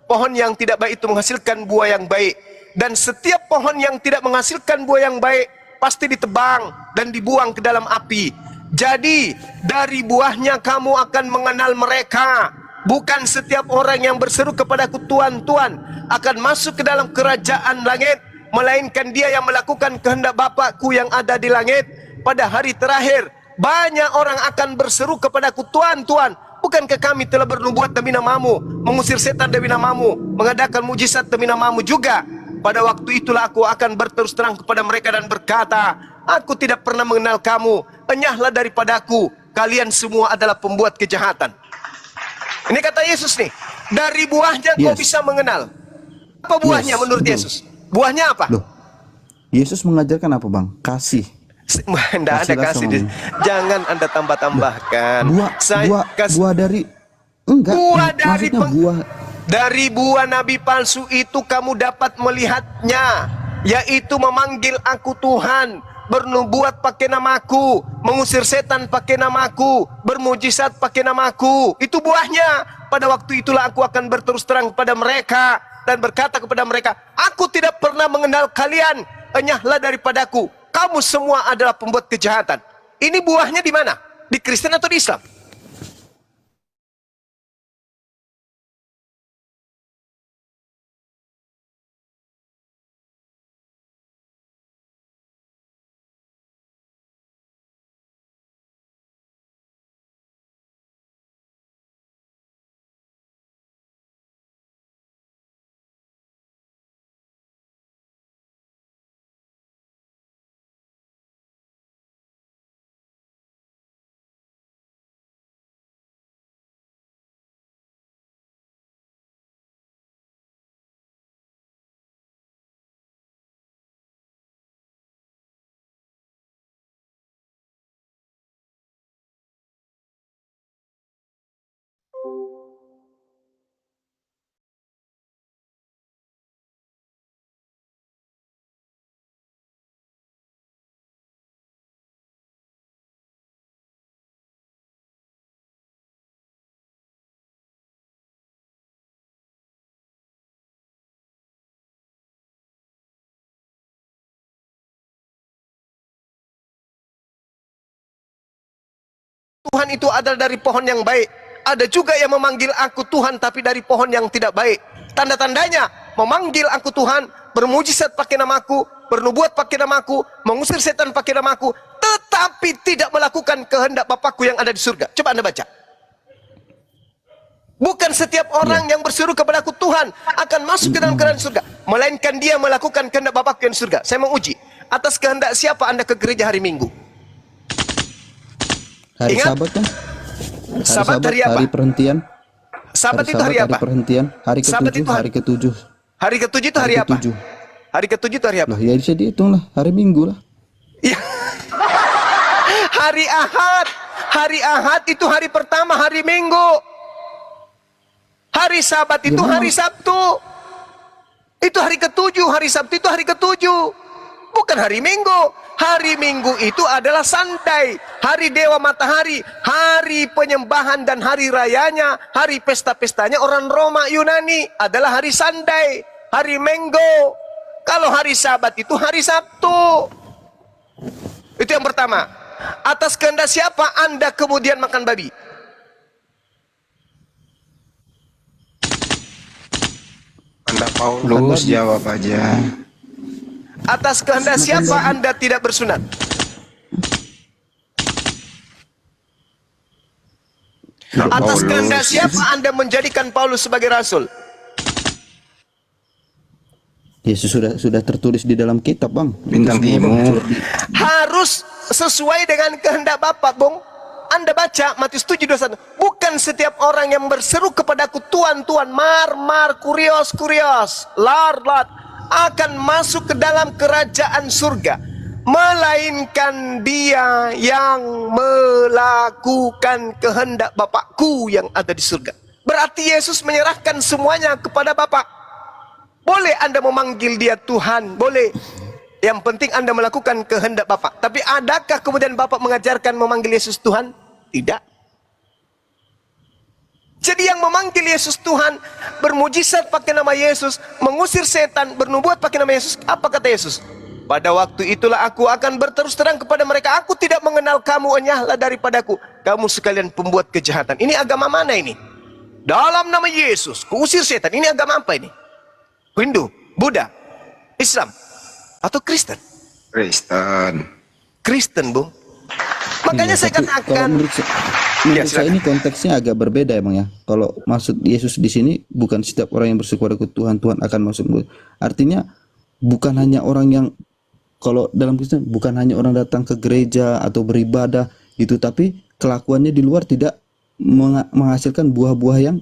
pohon yang tidak baik itu menghasilkan buah yang baik. Dan setiap pohon yang tidak menghasilkan buah yang baik pasti ditebang dan dibuang ke dalam api. Jadi dari buahnya kamu akan mengenal mereka. Bukan setiap orang yang berseru kepadaku Tuhan, Tuhan akan masuk ke dalam kerajaan langit, melainkan dia yang melakukan kehendak Bapakku yang ada di langit. Pada hari terakhir banyak orang akan berseru kepadaku Tuhan, Tuhan, bukankah kami telah bernubuat demi namamu, mengusir setan demi namamu, mengadakan mujizat demi namamu juga? Pada waktu itulah aku akan berterus terang kepada mereka dan berkata, aku tidak pernah mengenal kamu, enyahlah daripadaku, kalian semua adalah pembuat kejahatan. Ini kata Yesus nih, dari buahnya kau bisa mengenal. Apa buahnya menurut Yesus? Buahnya apa? Loh, Yesus mengajarkan apa Bang? Kasih. Tidak ada kasih. Jangan Anda tambah-tambahkan. Buah dari enggak. Buah dari buah. Dari buah nabi palsu itu kamu dapat melihatnya, yaitu memanggil aku Tuhan, bernubuat pakai namaku, mengusir setan pakai namaku, bermujizat pakai namaku. Itu buahnya. Pada waktu itulah aku akan berterus terang kepada mereka dan berkata kepada mereka, aku tidak pernah mengenal kalian, enyahlah daripadaku, kamu semua adalah pembuat kejahatan. Ini buahnya di mana? Di Kristen atau di Islam? Tuhan itu adalah dari pohon yang baik. Ada juga yang memanggil aku Tuhan tapi dari pohon yang tidak baik. Tanda-tandanya memanggil aku Tuhan, bermujizat pakai namaku, bernubuat pakai namaku, mengusir setan pakai namaku, tetapi tidak melakukan kehendak Bapakku yang ada di surga. Coba Anda baca. Bukan setiap orang yang berseru kepada aku Tuhan akan masuk ke dalam kerajaan surga, melainkan dia melakukan kehendak Bapakku yang di surga. Saya mau uji, atas kehendak siapa Anda ke gereja hari Minggu? Hari Ingat? Sabat kan? Sabat hari apa? Hari perhentian. Sabat itu hari apa? Hari perhentian. Hari Sabat ketujuh. itu hari- Hari ketujuh. Hari ketujuh itu hari apa? ketujuh. Hari ketujuh itu hari apa? Lah ya bisa dihitung lah. Hari Minggu lah. Ya. Hari Ahad. Hari Ahad itu hari pertama hari Minggu. Hari Sabat itu Ya, hari Sabtu. Itu hari ketujuh. Hari Sabtu itu hari ketujuh. Bukan hari Minggu. Hari Minggu itu adalah Sunday, hari Dewa Matahari, hari penyembahan dan hari rayanya, hari pesta-pestanya orang Roma Yunani adalah hari Sunday, hari Minggu. Kalau hari Sabat itu hari Sabtu. Itu yang pertama. Atas kehendak siapa Anda kemudian makan babi? Anda Paulus jawab aja. Atas kehendak siapa Anda tidak bersunat? Atas kehendak siapa Anda menjadikan Paulus sebagai rasul? Yesus sudah tertulis di dalam kitab, Bang. Bintang Itu semua, Bang. timur. Harus sesuai dengan kehendak Bapa, Bung. Anda baca Matius 7:21. Bukan setiap orang yang berseru kepadaku Tuhan, Tuhan, mar, kurios, lar, akan masuk ke dalam kerajaan surga, melainkan dia yang melakukan kehendak Bapakku yang ada di surga. Berarti Yesus menyerahkan semuanya kepada Bapa. Boleh Anda memanggil dia Tuhan, boleh. Yang penting Anda melakukan kehendak Bapa. Tapi adakah kemudian Bapa mengajarkan memanggil Yesus Tuhan? Tidak. Jadi yang memanggil Yesus Tuhan, bermujizat pakai nama Yesus, mengusir setan, bernubuat pakai nama Yesus, apa kata Yesus? Pada waktu itulah aku akan berterus terang kepada mereka, aku tidak mengenal kamu, enyahlah daripadaku, kamu sekalian pembuat kejahatan. Ini agama mana ini? Dalam nama Yesus, kuusir setan. Ini agama apa ini? Hindu, Buddha, Islam, atau Kristen? Kristen, Bung. Makanya Iya, saya tapi katakan, kalau menurut Ya, saya silakan. ini konteksnya agak berbeda emang ya. Kalau maksud Yesus di sini bukan setiap orang yang bersyukur kepada Tuhan, Tuhan akan masuk. Artinya bukan hanya orang yang, kalau dalam Kristen bukan hanya orang datang ke gereja atau beribadah gitu, tapi kelakuannya di luar tidak menghasilkan buah-buah yang